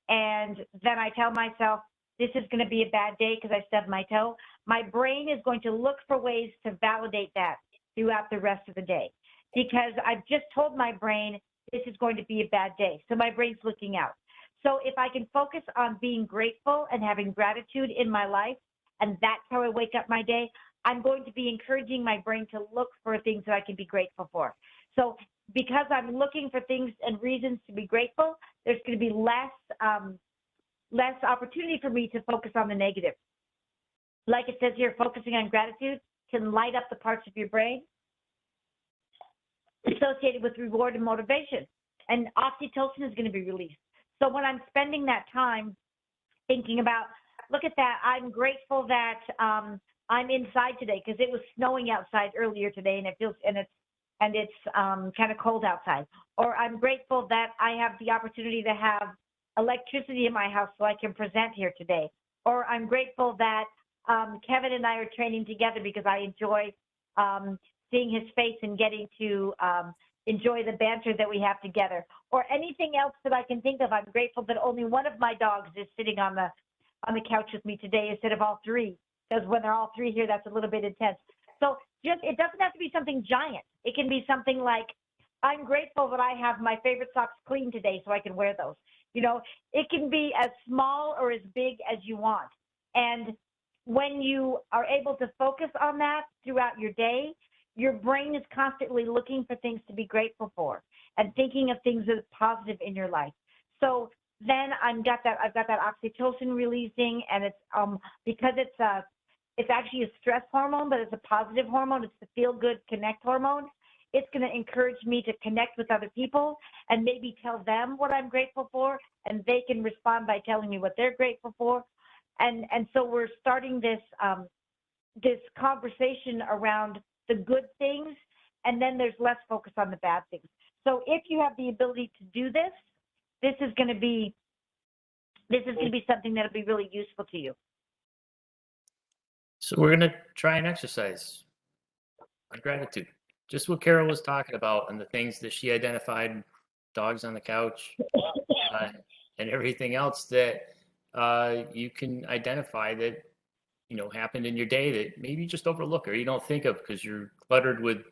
and then I tell myself, this is going to be a bad day because I stubbed my toe, my brain is going to look for ways to validate that throughout the rest of the day. Because I've just told my brain, this is going to be a bad day. So my brain's looking out. So if I can focus on being grateful and having gratitude in my life, and that's how I wake up my day, I'm going to be encouraging my brain to look for things that I can be grateful for. So because I'm looking for things and reasons to be grateful, there's going to be less opportunity for me to focus on the negative. Like it says here, focusing on gratitude can light up the parts of your brain associated with reward and motivation. And oxytocin is going to be released. So when I'm spending that time thinking about, look at that, I'm grateful that I'm inside today because it was snowing outside earlier today, and it's kind of cold outside. Or I'm grateful that I have the opportunity to have electricity in my house so I can present here today. Or I'm grateful that Kevin and I are training together because I enjoy seeing his face and getting to enjoy the banter that we have together. Or anything else that I can think of. I'm grateful that only one of my dogs is sitting on the couch with me today instead of all three, because when they're all three here, that's a little bit intense. So just, it doesn't have to be something giant. It can be something like, I'm grateful that I have my favorite socks clean today so I can wear those. You know, it can be as small or as big as you want. And when you are able to focus on that throughout your day, your brain is constantly looking for things to be grateful for and thinking of things that are positive in your life. So then I've got that oxytocin releasing, and it's because it's actually a stress hormone, but it's a positive hormone. It's the feel good connect hormone. It's going to encourage me to connect with other people and maybe tell them what I'm grateful for, and they can respond by telling me what they're grateful for. And so we're starting this this conversation around the good things, and then there's less focus on the bad things. So if you have the ability to do this, this is going to be something that'll be really useful to you. So we're going to try and exercise on gratitude. Just what Carol was talking about and the things that she identified, dogs on the couch, and everything else that you can identify that, happened in your day that maybe you just overlook or you don't think of because you're cluttered with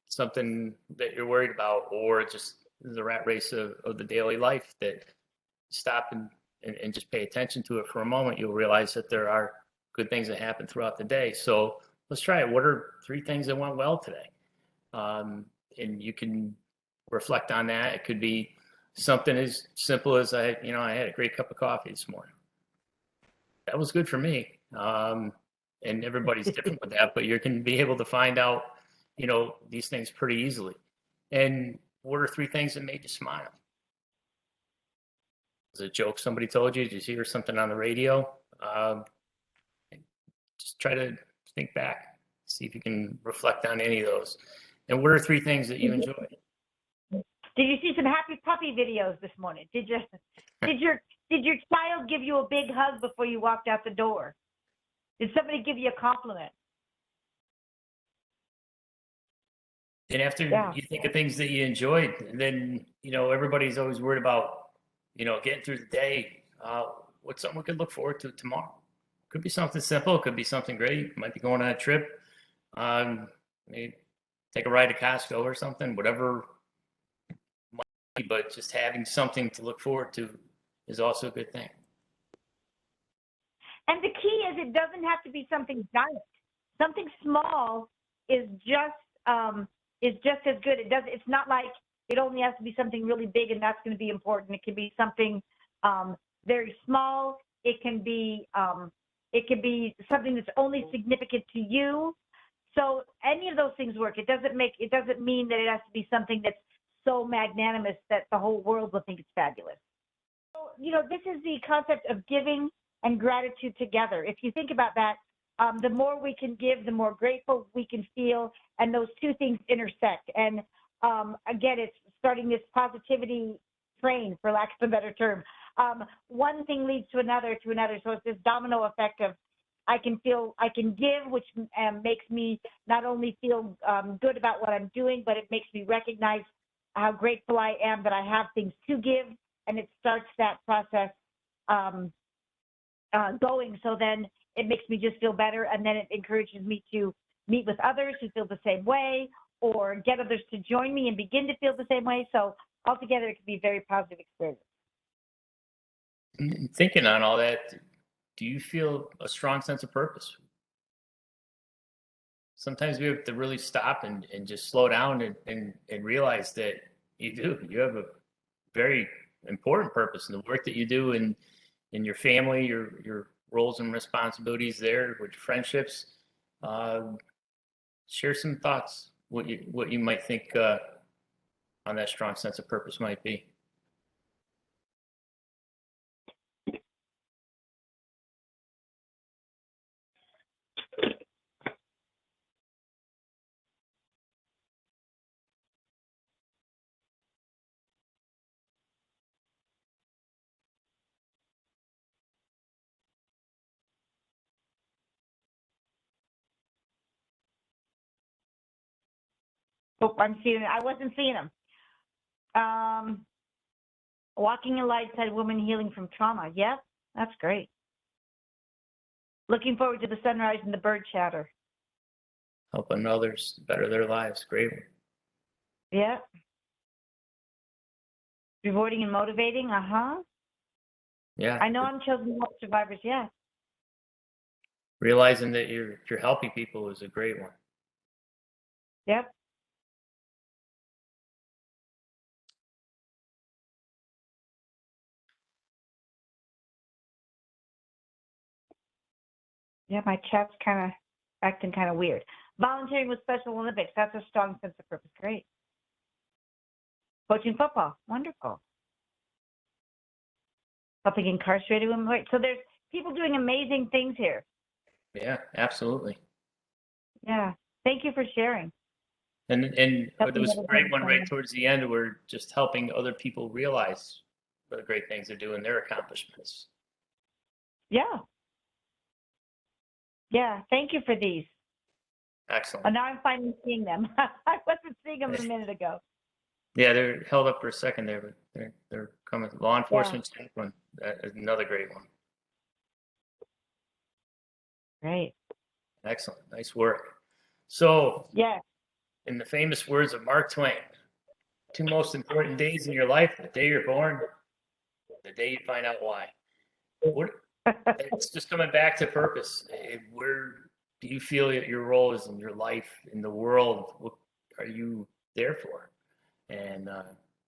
something that you're worried about, or just the rat race of the daily life, that stop and just pay attention to it for a moment. You'll realize that there are good things that happen throughout the day. So let's try it. What are 3 things that went well today? And you can reflect on that. It could be something as simple as I had a great cup of coffee this morning. That was good for me. And everybody's different with that, but you can be able to find out, these things pretty easily. And what are 3 things that made you smile? Was it a joke somebody told you? Did you hear something on the radio? Just try to think back, see if you can reflect on any of those. And what are 3 things that you enjoyed? Did you see some happy puppy videos this morning? Did your child give you a big hug before you walked out the door? Did somebody give you a compliment? And after you think of things that you enjoyed, and then, everybody's always worried about, getting through the day. What's something we could look forward to tomorrow? Could be something simple. Could be something great. Might be going on a trip. Maybe take a ride to Costco or something, whatever. But just having something to look forward to is also a good thing. And the key is it doesn't have to be something giant. Something small is just as good. It's not like it only has to be something really big and that's going to be important. It can be something very small. It can be something that's only significant to you. So any of those things work. It doesn't mean that it has to be something that's so magnanimous that the whole world will think it's fabulous. So, this is the concept of giving and gratitude together. If you think about that, the more we can give, the more grateful we can feel, and those 2 things intersect. And again, it's starting this positivity train, for lack of a better term. One thing leads to another. So it's this domino effect of I can give, which makes me not only feel good about what I'm doing, but it makes me recognize how grateful I am that I have things to give, and it starts that process going. So then it makes me just feel better, and then it encourages me to meet with others who feel the same way, or get others to join me and begin to feel the same way. So altogether, it can be a very positive experience. Thinking on all that, do you feel a strong sense of purpose? Sometimes we have to really stop and just slow down and realize that you do. You have a very important purpose in the work that you do in your family, your roles and responsibilities there with friendships. Share some thoughts, what you might think on that strong sense of purpose might be. Oh, I'm seeing it. I wasn't seeing them. Walking a light side woman healing from trauma. Yep, that's great. Looking forward to the sunrise and the bird chatter. Helping others better their lives. Great. Yep. Rewarding and motivating. Yeah. I know I'm chosen to help survivors. Yeah. Realizing that you're helping people is a great one. Yep. Yeah, my chat's kind of acting kind of weird. Volunteering with Special Olympics. That's a strong sense of purpose. Great. Coaching football. Wonderful. Helping incarcerated women. Right. So there's people doing amazing things here. Yeah, absolutely. Yeah. Thank you for sharing. And there was a great one right Helping towards the end where just helping other people realize the great things they're doing, their accomplishments. Yeah. Yeah. Thank you for these. Excellent. Oh, now I'm finally seeing them. I wasn't seeing them a minute ago. Yeah, they're held up for a second there, but they're coming. Law enforcement one, that is another great one. Great. Excellent, nice work. So, Yeah. in the famous words of Mark Twain, two most important days in your life: the day you're born, the day you find out why. What? It's just coming back to purpose. Where do you feel that your role is in your life, in the world? What are you there for? And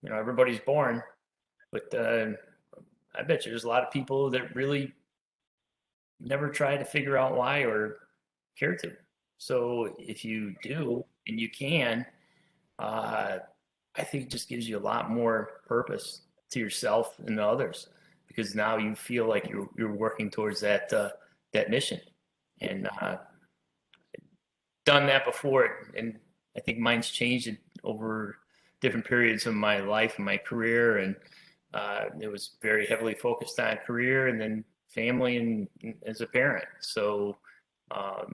everybody's born, but I bet you there's a lot of people that really never try to figure out why or care to. So if you do and you can, I think it just gives you a lot more purpose to yourself and to others, because now you feel like you're working towards that mission, and done that before, and I think mine's changed over different periods of my life and my career, and it was very heavily focused on career and then family and as a parent. So I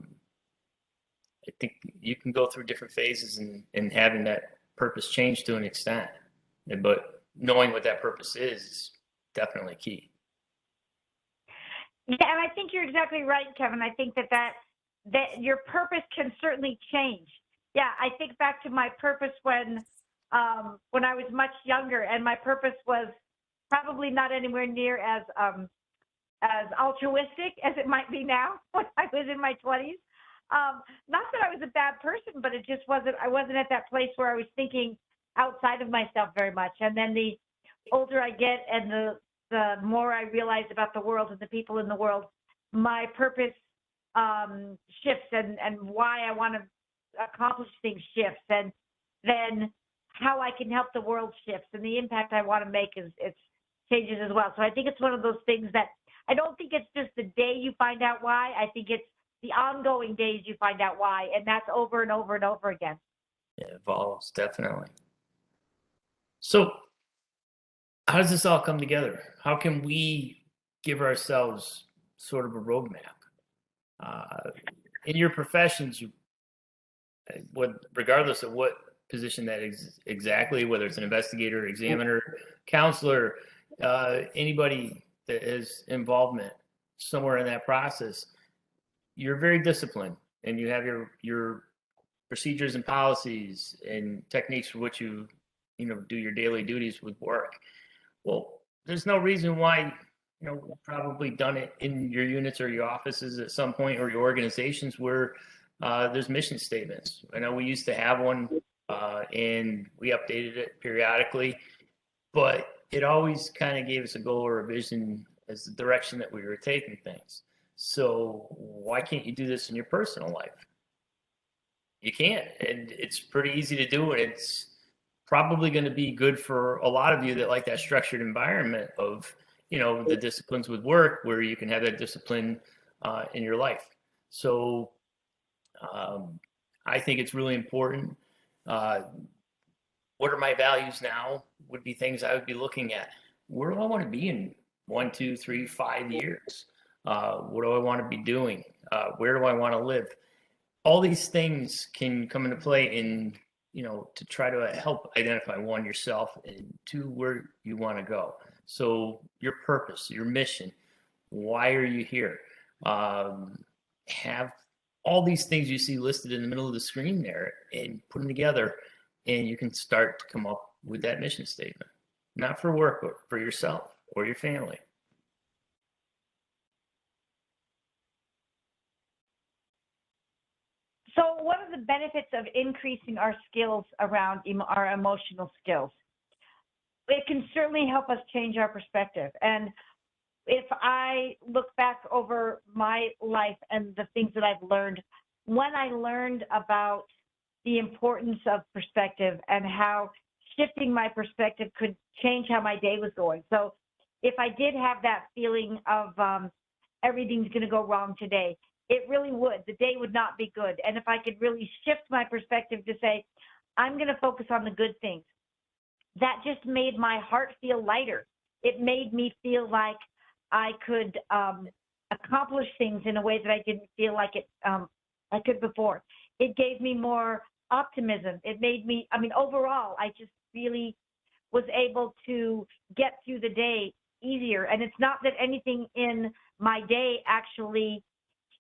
think you can go through different phases and having that purpose change to an extent, but knowing what that purpose is definitely key. Yeah, and I think you're exactly right, Kevin. I think that your purpose can certainly change. Yeah, I think back to my purpose when I was much younger, and my purpose was probably not anywhere near as altruistic as it might be now when I was in my 20s. Not that I was a bad person, but it just wasn't. I wasn't at that place where I was thinking outside of myself very much. And then the older I get, and the more I realize about the world and the people in the world, my purpose shifts, and why I want to accomplish things shifts, and then how I can help the world shifts, and the impact I want to make it changes as well. So I think it's one of those things that I don't think it's just the day you find out why. I think it's the ongoing days you find out why, and that's over and over and over again. It evolves, definitely. So how does this all come together? How can we give ourselves sort of a roadmap? In your professions, regardless of what position that is exactly, whether it's an investigator, examiner, counselor, anybody that has involvement somewhere in that process, you're very disciplined, and you have your procedures and policies and techniques for what you do your daily duties with work. Well, there's no reason why, you've probably done it in your units or your offices at some point, or your organizations where there's mission statements. I know we used to have one, and we updated it periodically, but it always kind of gave us a goal or a vision as the direction that we were taking things. So why can't you do this in your personal life? You can't, and it's pretty easy to do, and it's probably going to be good for a lot of you that like that structured environment of, the disciplines with work, where you can have that discipline in your life. So I think it's really important. What are my values now would be things I would be looking at. Where do I want to be in 1, 2, 3, 5 years? What do I want to be doing? Where do I want to live? All these things can come into play in, to try to help identify, one, yourself, and two, where you want to go. So your purpose, your mission, why are you here? Have all these things you see listed in the middle of the screen there and put them together, and you can start to come up with that mission statement, not for work, but for yourself or your family. So what are the benefits of increasing our skills around our emotional skills? It can certainly help us change our perspective. And if I look back over my life and the things that I've learned, when I learned about the importance of perspective and how shifting my perspective could change how my day was going. So if I did have that feeling of everything's going to go wrong today, it really would. The day would not be good. And if I could really shift my perspective to say, I'm going to focus on the good things, that just made my heart feel lighter. It made me feel like I could accomplish things in a way that I didn't feel like I could before. It gave me more optimism. It made me, overall, I just really was able to get through the day easier. And it's not that anything in my day actually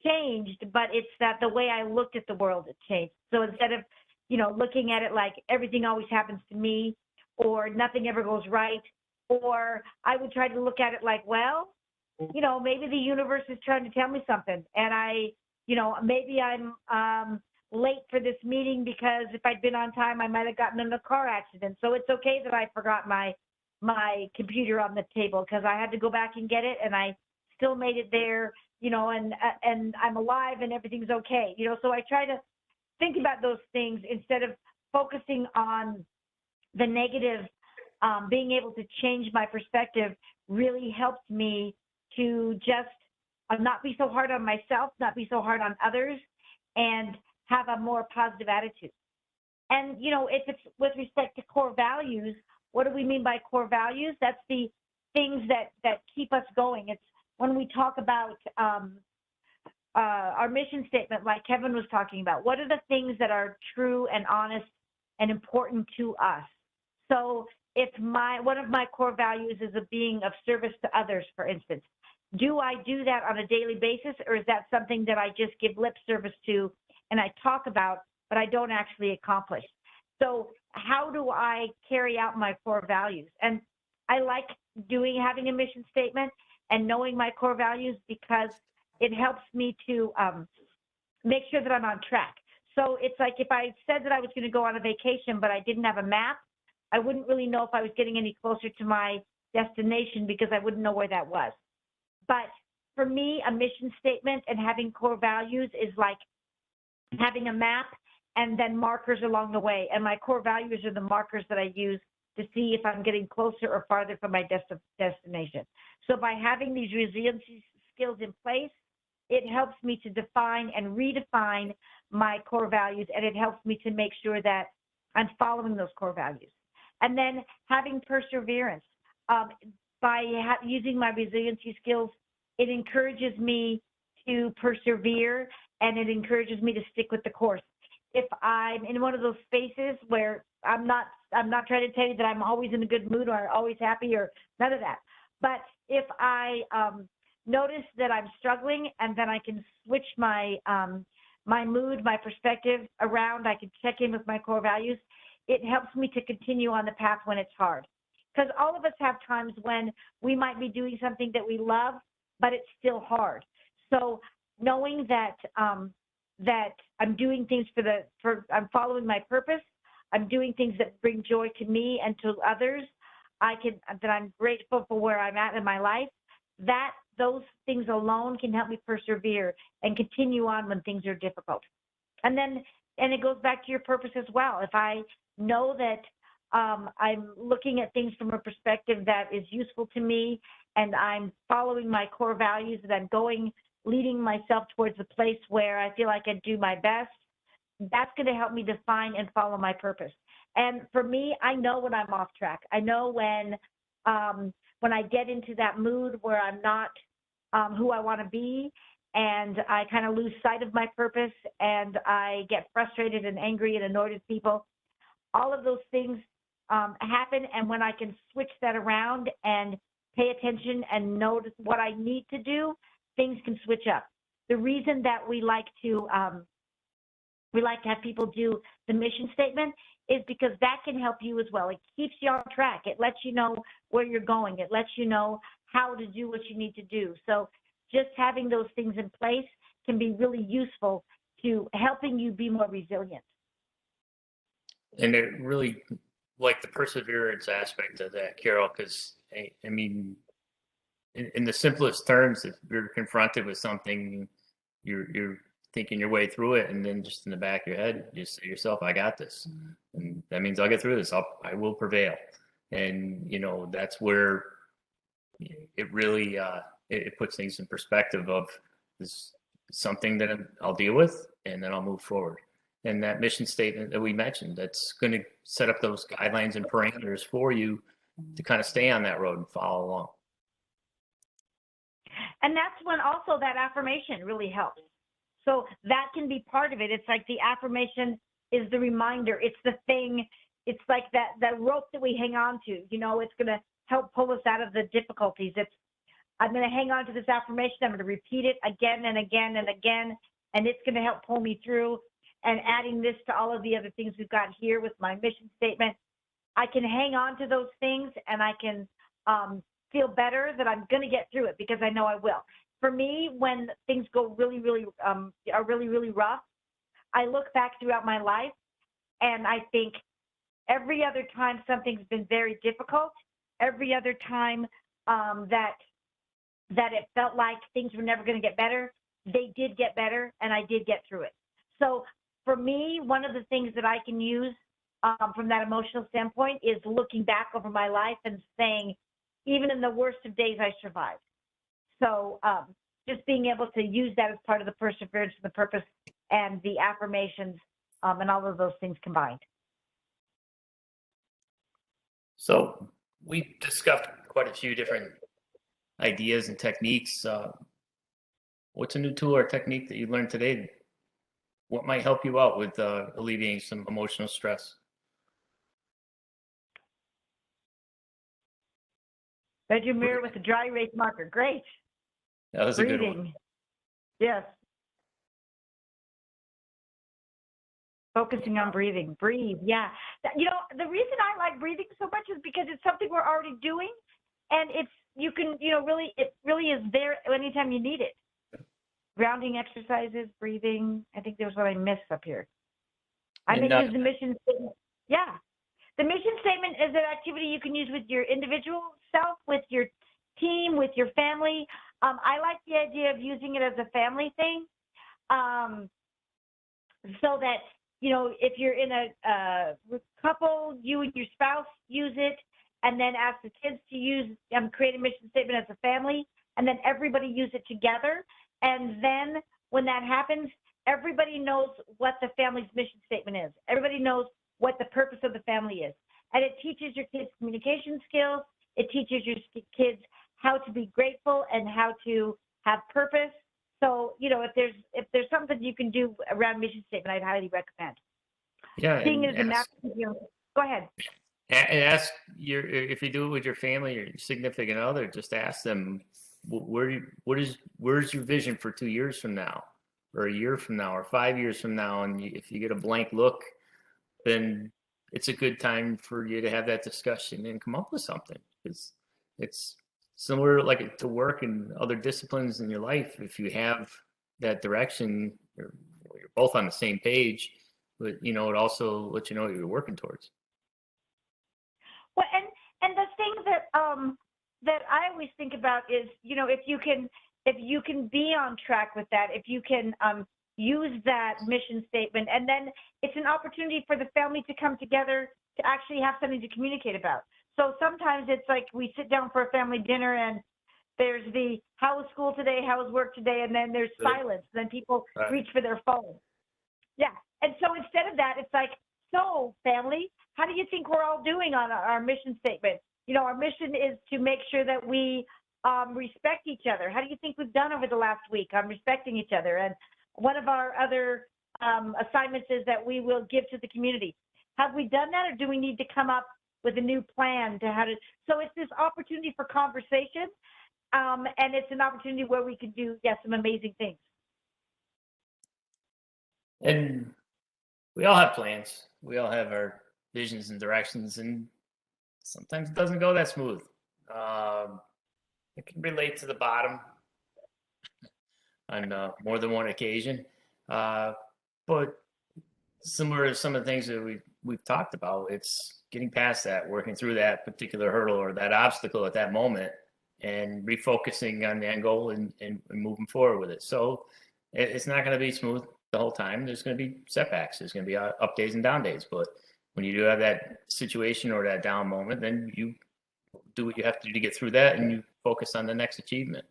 changed, but it's that the way I looked at the world had changed. So instead of, looking at it like everything always happens to me or nothing ever goes right, or I would try to look at it like, well, maybe the universe is trying to tell me something. And maybe I'm late for this meeting because if I'd been on time, I might have gotten in a car accident. So it's okay that I forgot my computer on the table because I had to go back and get it, and I still made it there, and I'm alive and everything's okay. So I try to think about those things instead of focusing on the negative. Being able to change my perspective really helped me to just not be so hard on myself, not be so hard on others, and have a more positive attitude. And, if it's with respect to core values, what do we mean by core values? That's the things that keep us going. It's when we talk about our mission statement, like Kevin was talking about, what are the things that are true and honest and important to us? So if one of my core values is of being of service to others, for instance, do I do that on a daily basis, or is that something that I just give lip service to and I talk about, but I don't actually accomplish? So how do I carry out my core values? And I like having a mission statement and knowing my core values because it helps me to make sure that I'm on track. So it's like if I said that I was going to go on a vacation, but I didn't have a map, I wouldn't really know if I was getting any closer to my destination because I wouldn't know where that was. But for me, a mission statement and having core values is like having a map and then markers along the way. And my core values are the markers that I use to see if I'm getting closer or farther from my destination. So by having these resiliency skills in place, it helps me to define and redefine my core values, and it helps me to make sure that I'm following those core values. And then having perseverance. By using my resiliency skills, it encourages me to persevere, and it encourages me to stick with the course. If I'm in one of those spaces where I'm not trying to tell you that I'm always in a good mood or always happy or none of that. But if I notice that I'm struggling and then I can switch my mood, my perspective around, I can check in with my core values, it helps me to continue on the path when it's hard. Because all of us have times when we might be doing something that we love, but it's still hard. So knowing that that I'm doing things I'm following my purpose, I'm doing things that bring joy to me and to others, that I'm grateful for where I'm at in my life, that those things alone can help me persevere and continue on when things are difficult. And it goes back to your purpose as well. If I know that I'm looking at things from a perspective that is useful to me, and I'm following my core values, and I'm leading myself towards a place where I feel like I do my best, that's going to help me define and follow my purpose. And for me, I know when I'm off track. I know when I get into that mood where I'm not who I want to be, and I kind of lose sight of my purpose, and I get frustrated and angry and annoyed at people. All of those things happen, and when I can switch that around and pay attention and notice what I need to do, things can switch up. The reason that we like to have people do the mission statement is because that can help you as well. It keeps you on track. It lets you know where you're going. It lets you know how to do what you need to do. So just having those things in place can be really useful to helping you be more resilient. And it really, like the perseverance aspect of that, Carol, because I mean, in the simplest terms, if you're confronted with something, you're thinking your way through it, and then just in the back of your head, you just say to yourself, I got this. And that means I'll get through this. I will prevail. And, that's where it really, it puts things in perspective of this something that I'll deal with, and then I'll move forward. And that mission statement that we mentioned, that's going to set up those guidelines and parameters for you to kind of stay on that road and follow along. And that's when also that affirmation really helps. So that can be part of it. It's like the affirmation is the reminder. It's the thing. It's like that rope that we hang on to. It's going to help pull us out of the difficulties. I'm going to hang on to this affirmation. I'm going to repeat it again and again and again, and it's going to help pull me through. And adding this to all of the other things we've got here with my mission statement, I can hang on to those things, and I can feel better that I'm going to get through it because I know I will. For me, when things go really, really are really, really rough, I look back throughout my life, and I think every other time something's been very difficult, every other time that it felt like things were never going to get better, they did get better, and I did get through it. So for me, one of the things that I can use from that emotional standpoint is looking back over my life and saying, even in the worst of days, I survived. So just being able to use that as part of the perseverance and the purpose and the affirmations and all of those things combined. So we discussed quite a few different ideas and techniques. What's a new tool or technique that you learned today? What might help you out with alleviating some emotional stress? Bedroom mirror with a dry erase marker. Great. That was Breathing. a good one. Yes. Focusing on breathing. Breathe. Yeah. The reason I like breathing so much is because it's something we're already doing, and it really is there anytime you need it. Grounding exercises, breathing. I think there's what I missed up here. I may use the mission statement. Yeah. The mission statement is an activity you can use with your individual self, with your team, with your family. I like the idea of using it as a family thing, so that, if you're in a couple, you and your spouse use it, and then ask the kids to create a mission statement as a family, and then everybody use it together. And then when that happens, everybody knows what the family's mission statement is. Everybody knows what the purpose of the family is. And it teaches your kids communication skills. It teaches your kids how to be grateful and how to have purpose. So, if there's something you can do around mission statement, I'd highly recommend. Yeah. Seeing it as a map, go ahead. Ask if you do it with your family or your significant other, just ask them, where's your vision for 2 years from now, or a year from now, or 5 years from now? And if you get a blank look, then it's a good time for you to have that discussion and come up with something. It's similar like to work and other disciplines in your life. If you have that direction, you're both on the same page, but it also lets you know what you're working towards. Well, and the thing that I always think about is, if you can be on track with that, if you can use that mission statement, and then it's an opportunity for the family to come together to actually have something to communicate about. So sometimes it's like we sit down for a family dinner and there's the how was school today, how was work today, and then there's silence. Then people reach for their phone. Yeah. And so instead of that, it's like, so family, how do you think we're all doing on our mission statement? Our mission is to make sure that we respect each other. How do you think we've done over the last week on respecting each other? And one of our other assignments is that we will give to the community. Have we done that, or do we need to come up with a new plan to how to? So it's this opportunity for conversation, and it's an opportunity where we could do, some amazing things. And we all have plans. We all have our visions and directions, and sometimes it doesn't go that smooth. It can relate to the bottom on more than one occasion. But similar to some of the things that we've talked about, it's getting past that, working through that particular hurdle or that obstacle at that moment, and refocusing on the end goal and moving forward with it. So it's not going to be smooth the whole time. There's going to be setbacks. There's going to be up days and down days. But when you do have that situation or that down moment, then you do what you have to do to get through that, and you focus on the next achievement.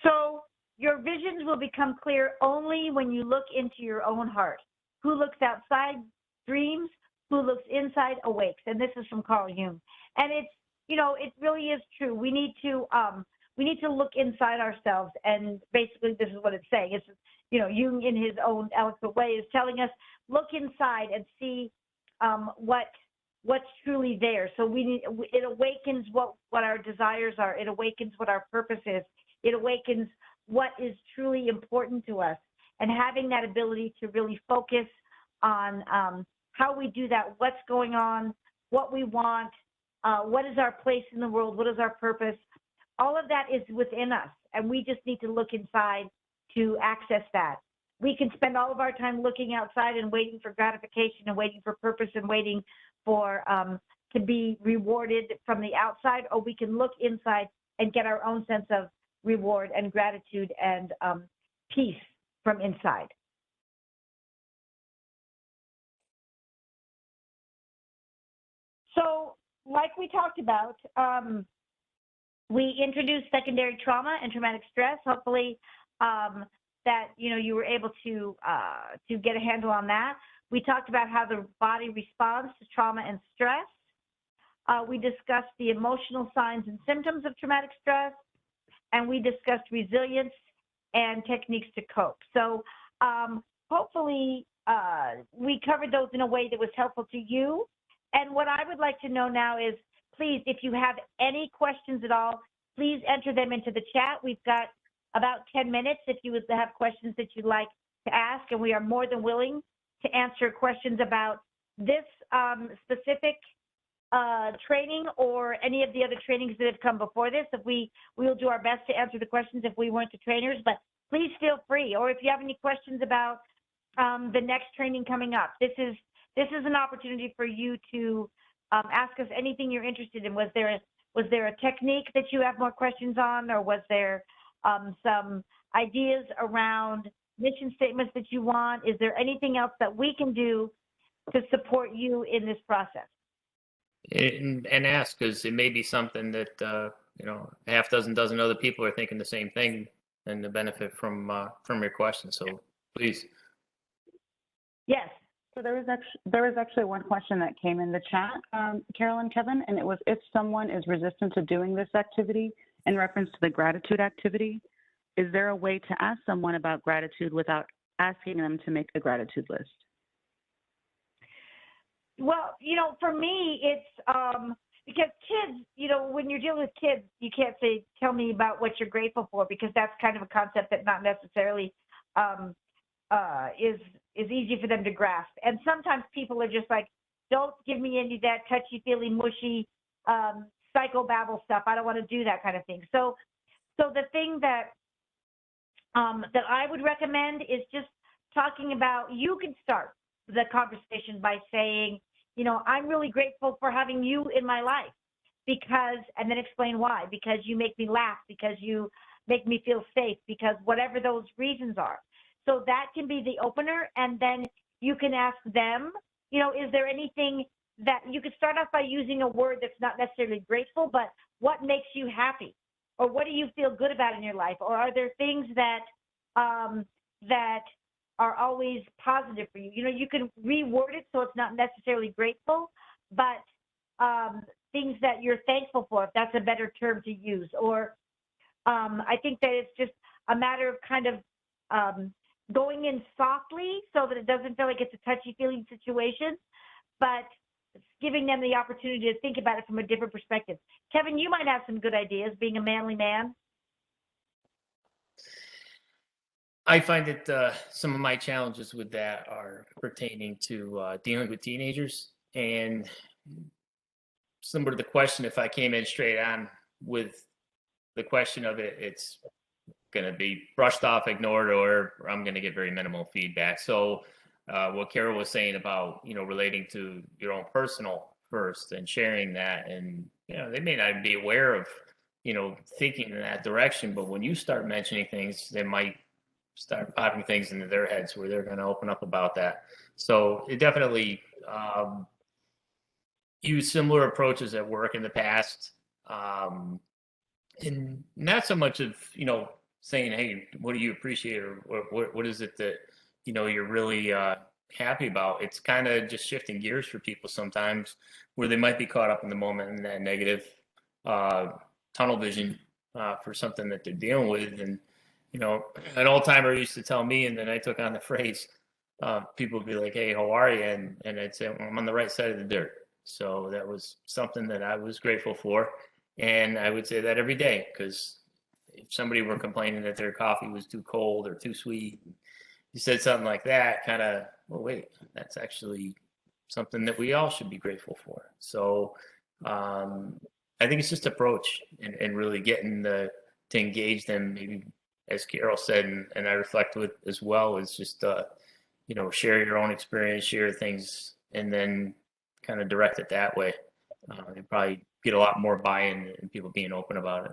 So your visions will become clear only when you look into your own heart. Who looks outside dreams, who looks inside awakes. And this is from Carl Jung. And it's, it really is true. We need to look inside ourselves. And basically this is what it's saying. It's, Jung in his own eloquent way is telling us, look inside and see what's truly there. So it awakens what our desires are. It awakens what our purpose is. It awakens what is truly important to us, and having that ability to really focus on how we do that, what's going on, what we want, what is our place in the world, what is our purpose. All of that is within us, and we just need to look inside to access that. We can spend all of our time looking outside and waiting for gratification and waiting for purpose and waiting for to be rewarded from the outside, or we can look inside and get our own sense of reward and gratitude and peace from inside. So like we talked about, we introduced secondary trauma and traumatic stress. Hopefully that you were able to get a handle on that. We talked about how the body responds to trauma and stress. We discussed the emotional signs and symptoms of traumatic stress, and we discussed resilience and techniques to cope. So hopefully we covered those in a way that was helpful to you. And what I would like to know now is, please, if you have any questions at all, please enter them into the chat. We've got about 10 minutes if you would have questions that you'd like to ask, and we are more than willing to answer questions about this specific training or any of the other trainings that have come before this. We will do our best to answer the questions if we weren't the trainers, but please feel free. Or if you have any questions about the next training coming up, this is an opportunity for you to ask us anything you're interested in. Was there a technique that you have more questions on, or was there some ideas around mission statements that you want? Is there anything else that we can do to support you in this process? And ask, because it may be something that a half dozen other people are thinking the same thing and to benefit from your question. So please. Yes. So there was actually one question that came in the chat, Carol and Kevin, and it was, if someone is resistant to doing this activity in reference to the gratitude activity, is there a way to ask someone about gratitude without asking them to make a gratitude list? Well, for me, it's because kids, when you're dealing with kids, you can't say, tell me about what you're grateful for, because that's kind of a concept that not necessarily is easy for them to grasp. And sometimes people are just like, don't give me any of that touchy-feely, mushy psychobabble stuff. I don't want to do that kind of thing. So the thing that that I would recommend is just talking about, you can start the conversation by saying, you know, I'm really grateful for having you in my life because, and then explain why, because you make me laugh, because you make me feel safe, because whatever those reasons are. So that can be the opener. And then you can ask them, you know, is there anything that you could start off by using a word that's not necessarily grateful, but what makes you happy? Or what do you feel good about in your life? Or are there things that that are always positive for you? You know, you can reword it so it's not necessarily grateful, but things that you're thankful for, if that's a better term to use. Or I think that it's just a matter of kind of going in softly so that it doesn't feel like it's a touchy-feely situation, but giving them the opportunity to think about it from a different perspective. Kevin, you might have some good ideas, being a manly man. I find that some of my challenges with that are pertaining to dealing with teenagers. And similar to the question, if I came in straight on with the question of it, it's going to be brushed off, ignored, or I'm going to get very minimal feedback. So what Carol was saying about, you know, relating to your own personal first and sharing that, and, you know, they may not be aware of, you know, thinking in that direction, but when you start mentioning things, they might start popping things into their heads where they're going to open up about that. So it definitely used similar approaches at work in the past. And not so much of, you know, saying, hey, what do you appreciate, or what is it that, you know, you're really happy about? It's kind of just shifting gears for people sometimes where they might be caught up in the moment in that negative tunnel vision for something that they're dealing with. And, you know, an old timer used to tell me, and then I took on the phrase, people would be like, hey, how are you? And I'd say, well, I'm on the right side of the dirt. So that was something that I was grateful for. And I would say that every day, because if somebody were complaining that their coffee was too cold or too sweet, you said something like that, kind of, well, wait, that's actually something that we all should be grateful for. So I think it's just approach and really getting to engage them, maybe as Carol said, and I reflect with as well, is just, you know, share your own experience, share things, and then kind of direct it that way. You probably get a lot more buy-in and people being open about it.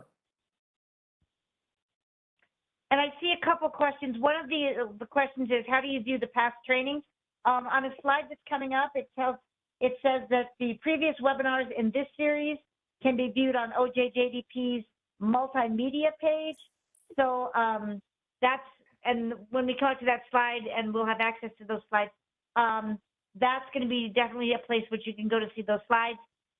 And I see a couple questions. One of the questions is, how do you view the past trainings? On a slide that's coming up, it says that the previous webinars in this series can be viewed on OJJDP's multimedia page. So that's, and when we come to that slide, and we'll have access to those slides, that's going to be definitely a place which you can go to see those slides.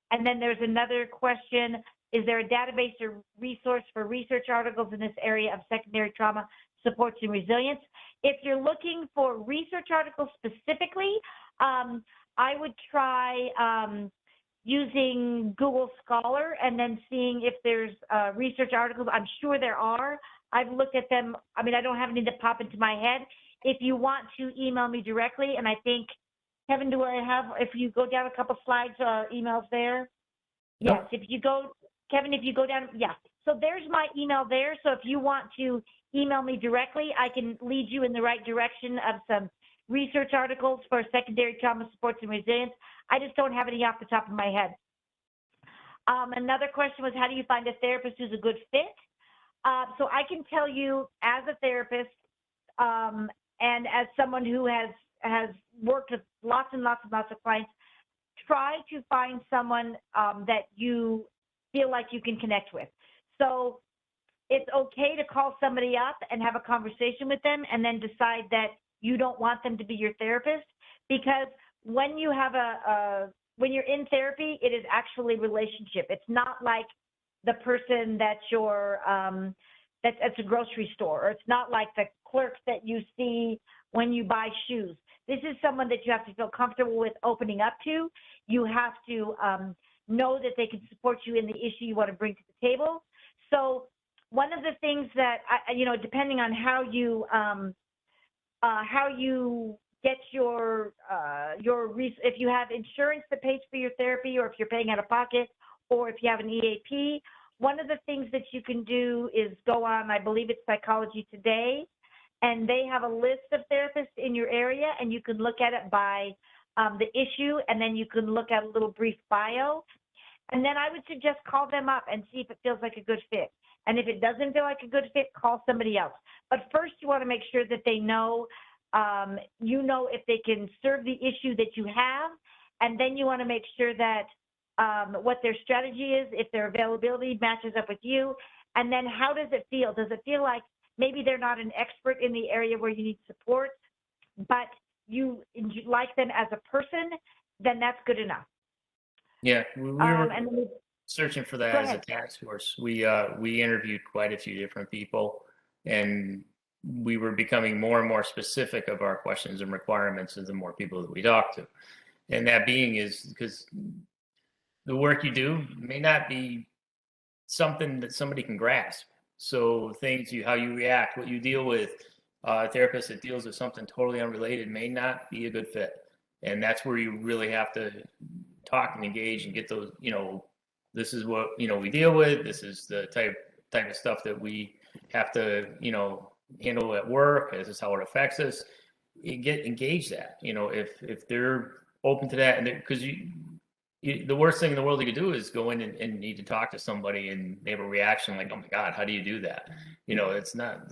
And then there's another question: is there a database or resource for research articles in this area of secondary trauma supports and resilience? If you're looking for research articles specifically, I would try using Google Scholar and then seeing if there's research articles. I'm sure there are. I've looked at them. I mean, I don't have any that pop into my head. If you want to email me directly, and I think, Kevin, do I have, if you go down a couple slides, emails there? Yes, if you go, Kevin, if you go down, yeah. So there's my email there. So if you want to email me directly, I can lead you in the right direction of some research articles for secondary trauma supports and resilience. I just don't have any off the top of my head. Another question was, how do you find a therapist who's a good fit? So I can tell you, as a therapist and as someone who has worked with lots and lots and lots of clients, try to find someone that you feel like you can connect with. So it's okay to call somebody up and have a conversation with them and then decide that you don't want them to be your therapist, because when you have when you're in therapy, it is actually relationship. It's not like the person that you're that's at a grocery store, or it's not like the clerk that you see when you buy shoes. This is someone that you have to feel comfortable with opening up to. You have to know that they can support you in the issue you want to bring to the table. So one of the things that, you know, depending on how you how you get if you have insurance that pays for your therapy, or if you're paying out of pocket, or if you have an EAP. One of the things that you can do is go on, I believe it's Psychology Today, and they have a list of therapists in your area, and you can look at it by the issue, and then you can look at a little brief bio. And then I would suggest call them up and see if it feels like a good fit. And if it doesn't feel like a good fit, call somebody else. But first, you want to make sure that they know, if they can serve the issue that you have, and then you want to make sure that what their strategy is, if their availability matches up with you, and then how does it feel? Does it feel like maybe they're not an expert in the area where you need support, but you like them as a person? Then that's good enough. Yeah, we were And searching for that as a task force. We interviewed quite a few different people, and we were becoming more and more specific of our questions and requirements of the more people that we talked to. And that being is because the work you do may not be something that somebody can grasp. So how you react, what you deal with, a therapist that deals with something totally unrelated may not be a good fit. And that's where you really have to talk and engage and get those, this is what, we deal with. This is the type of stuff that we have to, handle at work. This is how it affects us. Engage that, if they're open to that. And because the worst thing in the world you could do is go in and need to talk to somebody and they have a reaction like, oh my God, how do you do that? It's not,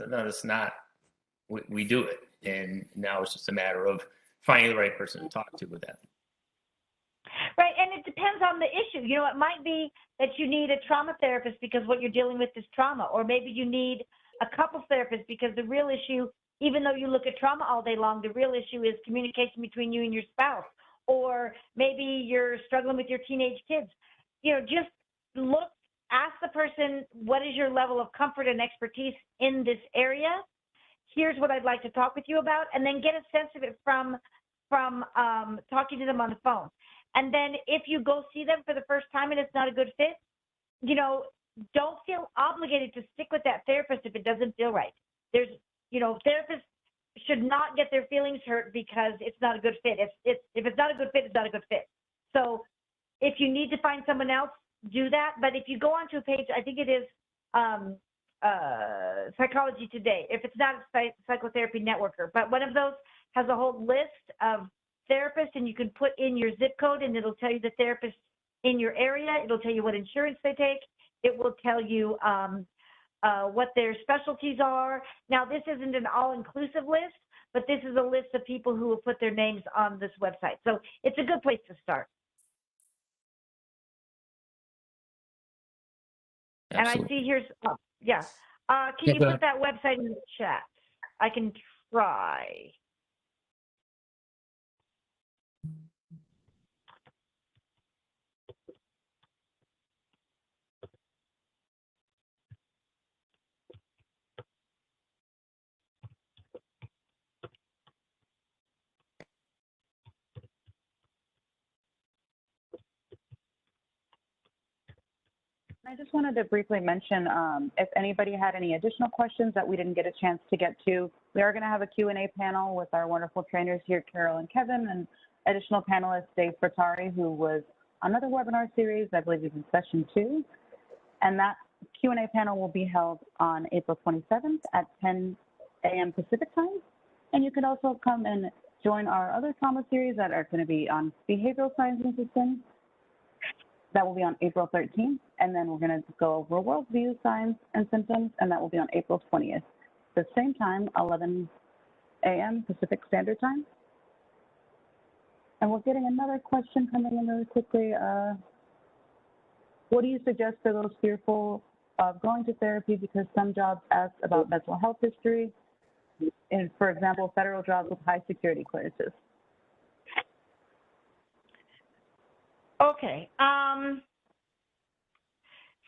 we do it. And now it's just a matter of finding the right person to talk to with that. Right, and it depends on the issue. It might be that you need a trauma therapist because what you're dealing with is trauma, or maybe you need a couples therapist because the real issue, even though you look at trauma all day long, the real issue is communication between you and your spouse, or maybe you're struggling with your teenage kids. Just ask the person, what is your level of comfort and expertise in this area? Here's what I'd like to talk with you about, and then get a sense of it from talking to them on the phone. And then if you go see them for the first time and it's not a good fit, don't feel obligated to stick with that therapist if it doesn't feel right. Therapists should not get their feelings hurt because it's not a good fit. If it's not a good fit, it's not a good fit. So if you need to find someone else, do that. But if you go onto a page, I think it is Psychology Today, if it's not a psychotherapy networker, but one of those has a whole list of therapists, and you can put in your zip code and it'll tell you the therapist in your area. It'll tell you what insurance they take. It will tell you what their specialties are. Now, this isn't an all-inclusive list, but this is a list of people who will put their names on this website. So it's a good place to start. Absolutely. And I see here's, can you put that website in the chat? I can try. I just wanted to briefly mention, if anybody had any additional questions that we didn't get a chance to get to, we are going to have a Q&A panel with our wonderful trainers here, Carol and Kevin, and additional panelist, Dave Fratari, who was on another webinar series, I believe it's in session 2. And that Q&A panel will be held on April 27th at 10 a.m. Pacific time. And you can also come and join our other trauma series that are going to be on behavioral science and systems. That will be on April 13th, and then we're going to go over worldview, signs, and symptoms, and that will be on April 20th. The same time, 11 a.m. Pacific Standard Time. And we're getting another question coming in really quickly. What do you suggest for those fearful of going to therapy because some jobs ask about mental health history, and for example, federal jobs with high security clearances? Okay.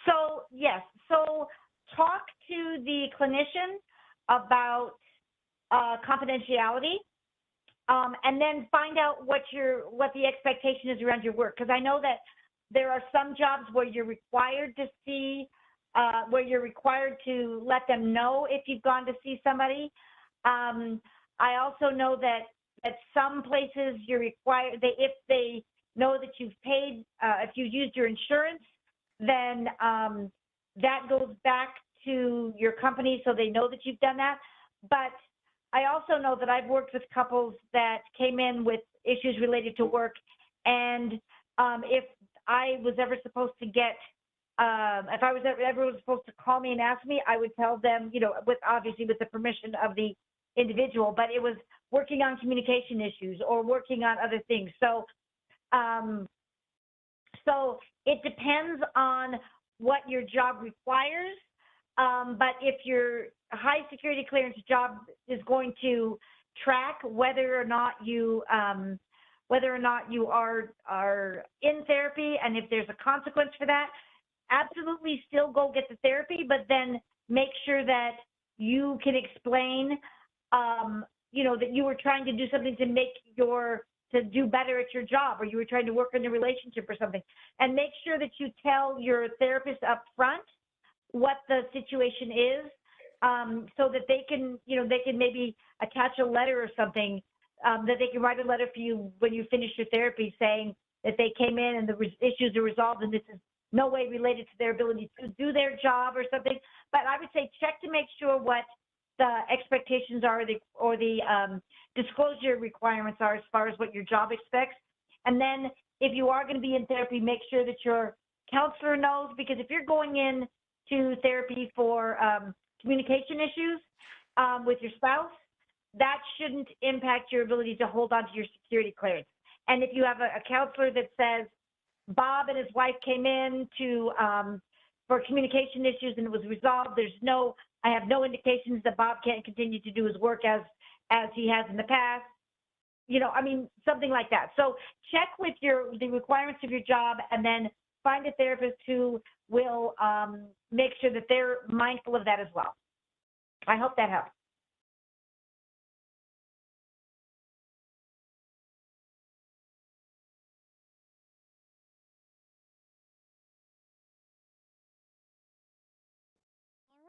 So yes. So talk to the clinician about confidentiality, and then find out what the expectation is around your work. Because I know that there are some jobs where you're required to see, where you're required to let them know if you've gone to see somebody. I also know that at some places you're required, if they know that you've paid, if you used your insurance, then that goes back to your company so they know that you've done that. But I also know that I've worked with couples that came in with issues related to work, and if I was ever supposed to get, if I was ever supposed to call me and ask me, I would tell them, you know, with obviously with the permission of the individual, but it was working on communication issues or working on other things. So, so it depends on what your job requires. But if your high security clearance job is going to track whether or not you are in therapy, and if there's a consequence for that, absolutely still go get the therapy, but then make sure that you can explain, you know, that you were trying to do something to do better at your job, or you were trying to work on a relationship or something, and make sure that you tell your therapist up front what the situation is, so that they can, you know, they can maybe attach a letter or something, that they can write a letter for you when you finish your therapy saying that they came in and the issues are resolved and this is no way related to their ability to do their job or something. But I would say check to make sure what the expectations are, or the disclosure requirements are as far as what your job expects. And then if you are going to be in therapy, make sure that your counselor knows, because if you're going in to therapy for communication issues with your spouse, that shouldn't impact your ability to hold on to your security clearance. And if you have a counselor that says Bob and his wife came in to for communication issues and it was resolved, I have no indications that Bob can't continue to do his work as he has in the past. You know, I mean, something like that. So check with the requirements of your job, and then find a therapist who will make sure that they're mindful of that as well. I hope that helps.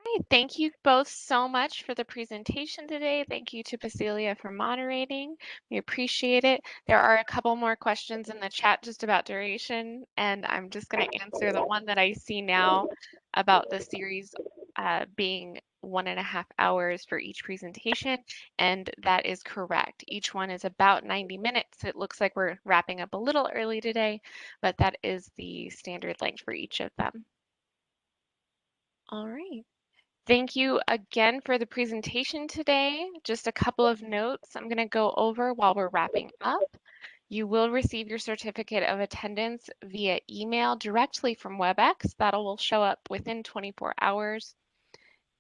Right, thank you both so much for the presentation today. Thank you to Basilia for moderating. We appreciate it. There are a couple more questions in the chat just about duration, and I'm just going to answer the one that I see now about the series being 1.5 hours for each presentation, and that is correct. Each one is about 90 minutes. It looks like we're wrapping up a little early today, but that is the standard length for each of them. All right. Thank you again for the presentation today. Just a couple of notes I'm going to go over while we're wrapping up. You will receive your certificate of attendance via email directly from WebEx. That will show up within 24 hours.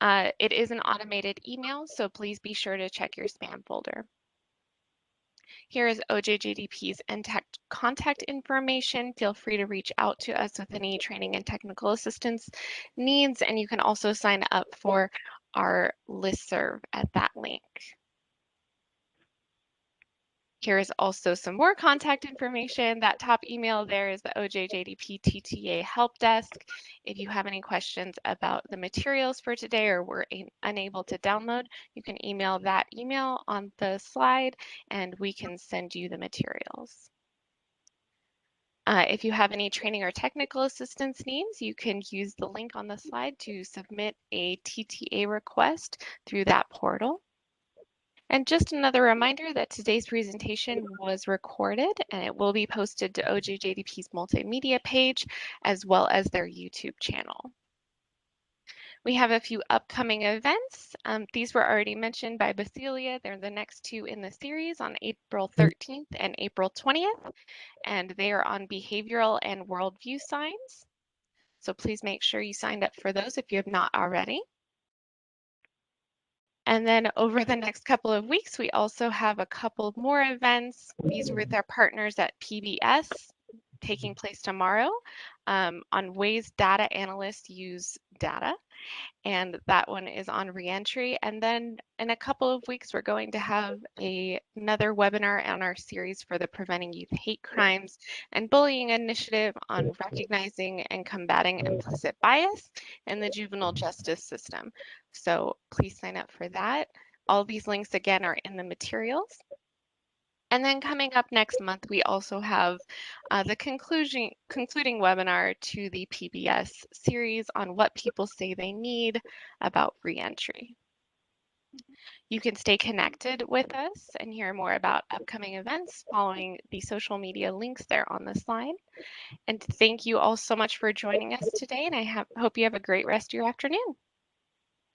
It is an automated email, so please be sure to check your spam folder. Here is OJJDP's contact information. Feel free to reach out to us with any training and technical assistance needs, and you can also sign up for our listserv at that link. Here is also some more contact information. That top email there is the OJJDP TTA help desk. If you have any questions about the materials for today or were unable to download, you can email that email on the slide and we can send you the materials. If you have any training or technical assistance needs, you can use the link on the slide to submit a TTA request through that portal. And just another reminder that today's presentation was recorded and it will be posted to OJJDP's multimedia page as well as their YouTube channel. We have a few upcoming events. These were already mentioned by Basilia. They're the next two in the series on April 13th and April 20th, and they are on behavioral and worldview signs. So please make sure you signed up for those if you have not already. And then over the next couple of weeks, we also have a couple more events. These are with our partners at PBS taking place tomorrow on ways data analysts use data. And that one is on reentry. And then in a couple of weeks, we're going to have another webinar on our series for the Preventing Youth Hate Crimes and Bullying Initiative on recognizing and combating implicit bias in the juvenile justice system. So please sign up for that. All these links again are in the materials. And then coming up next month, we also have the concluding webinar to the PBS series on what people say they need about reentry. You can stay connected with us and hear more about upcoming events following the social media links there on the slide. And thank you all so much for joining us today, and I hope you have a great rest of your afternoon.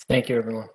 Thank you, everyone.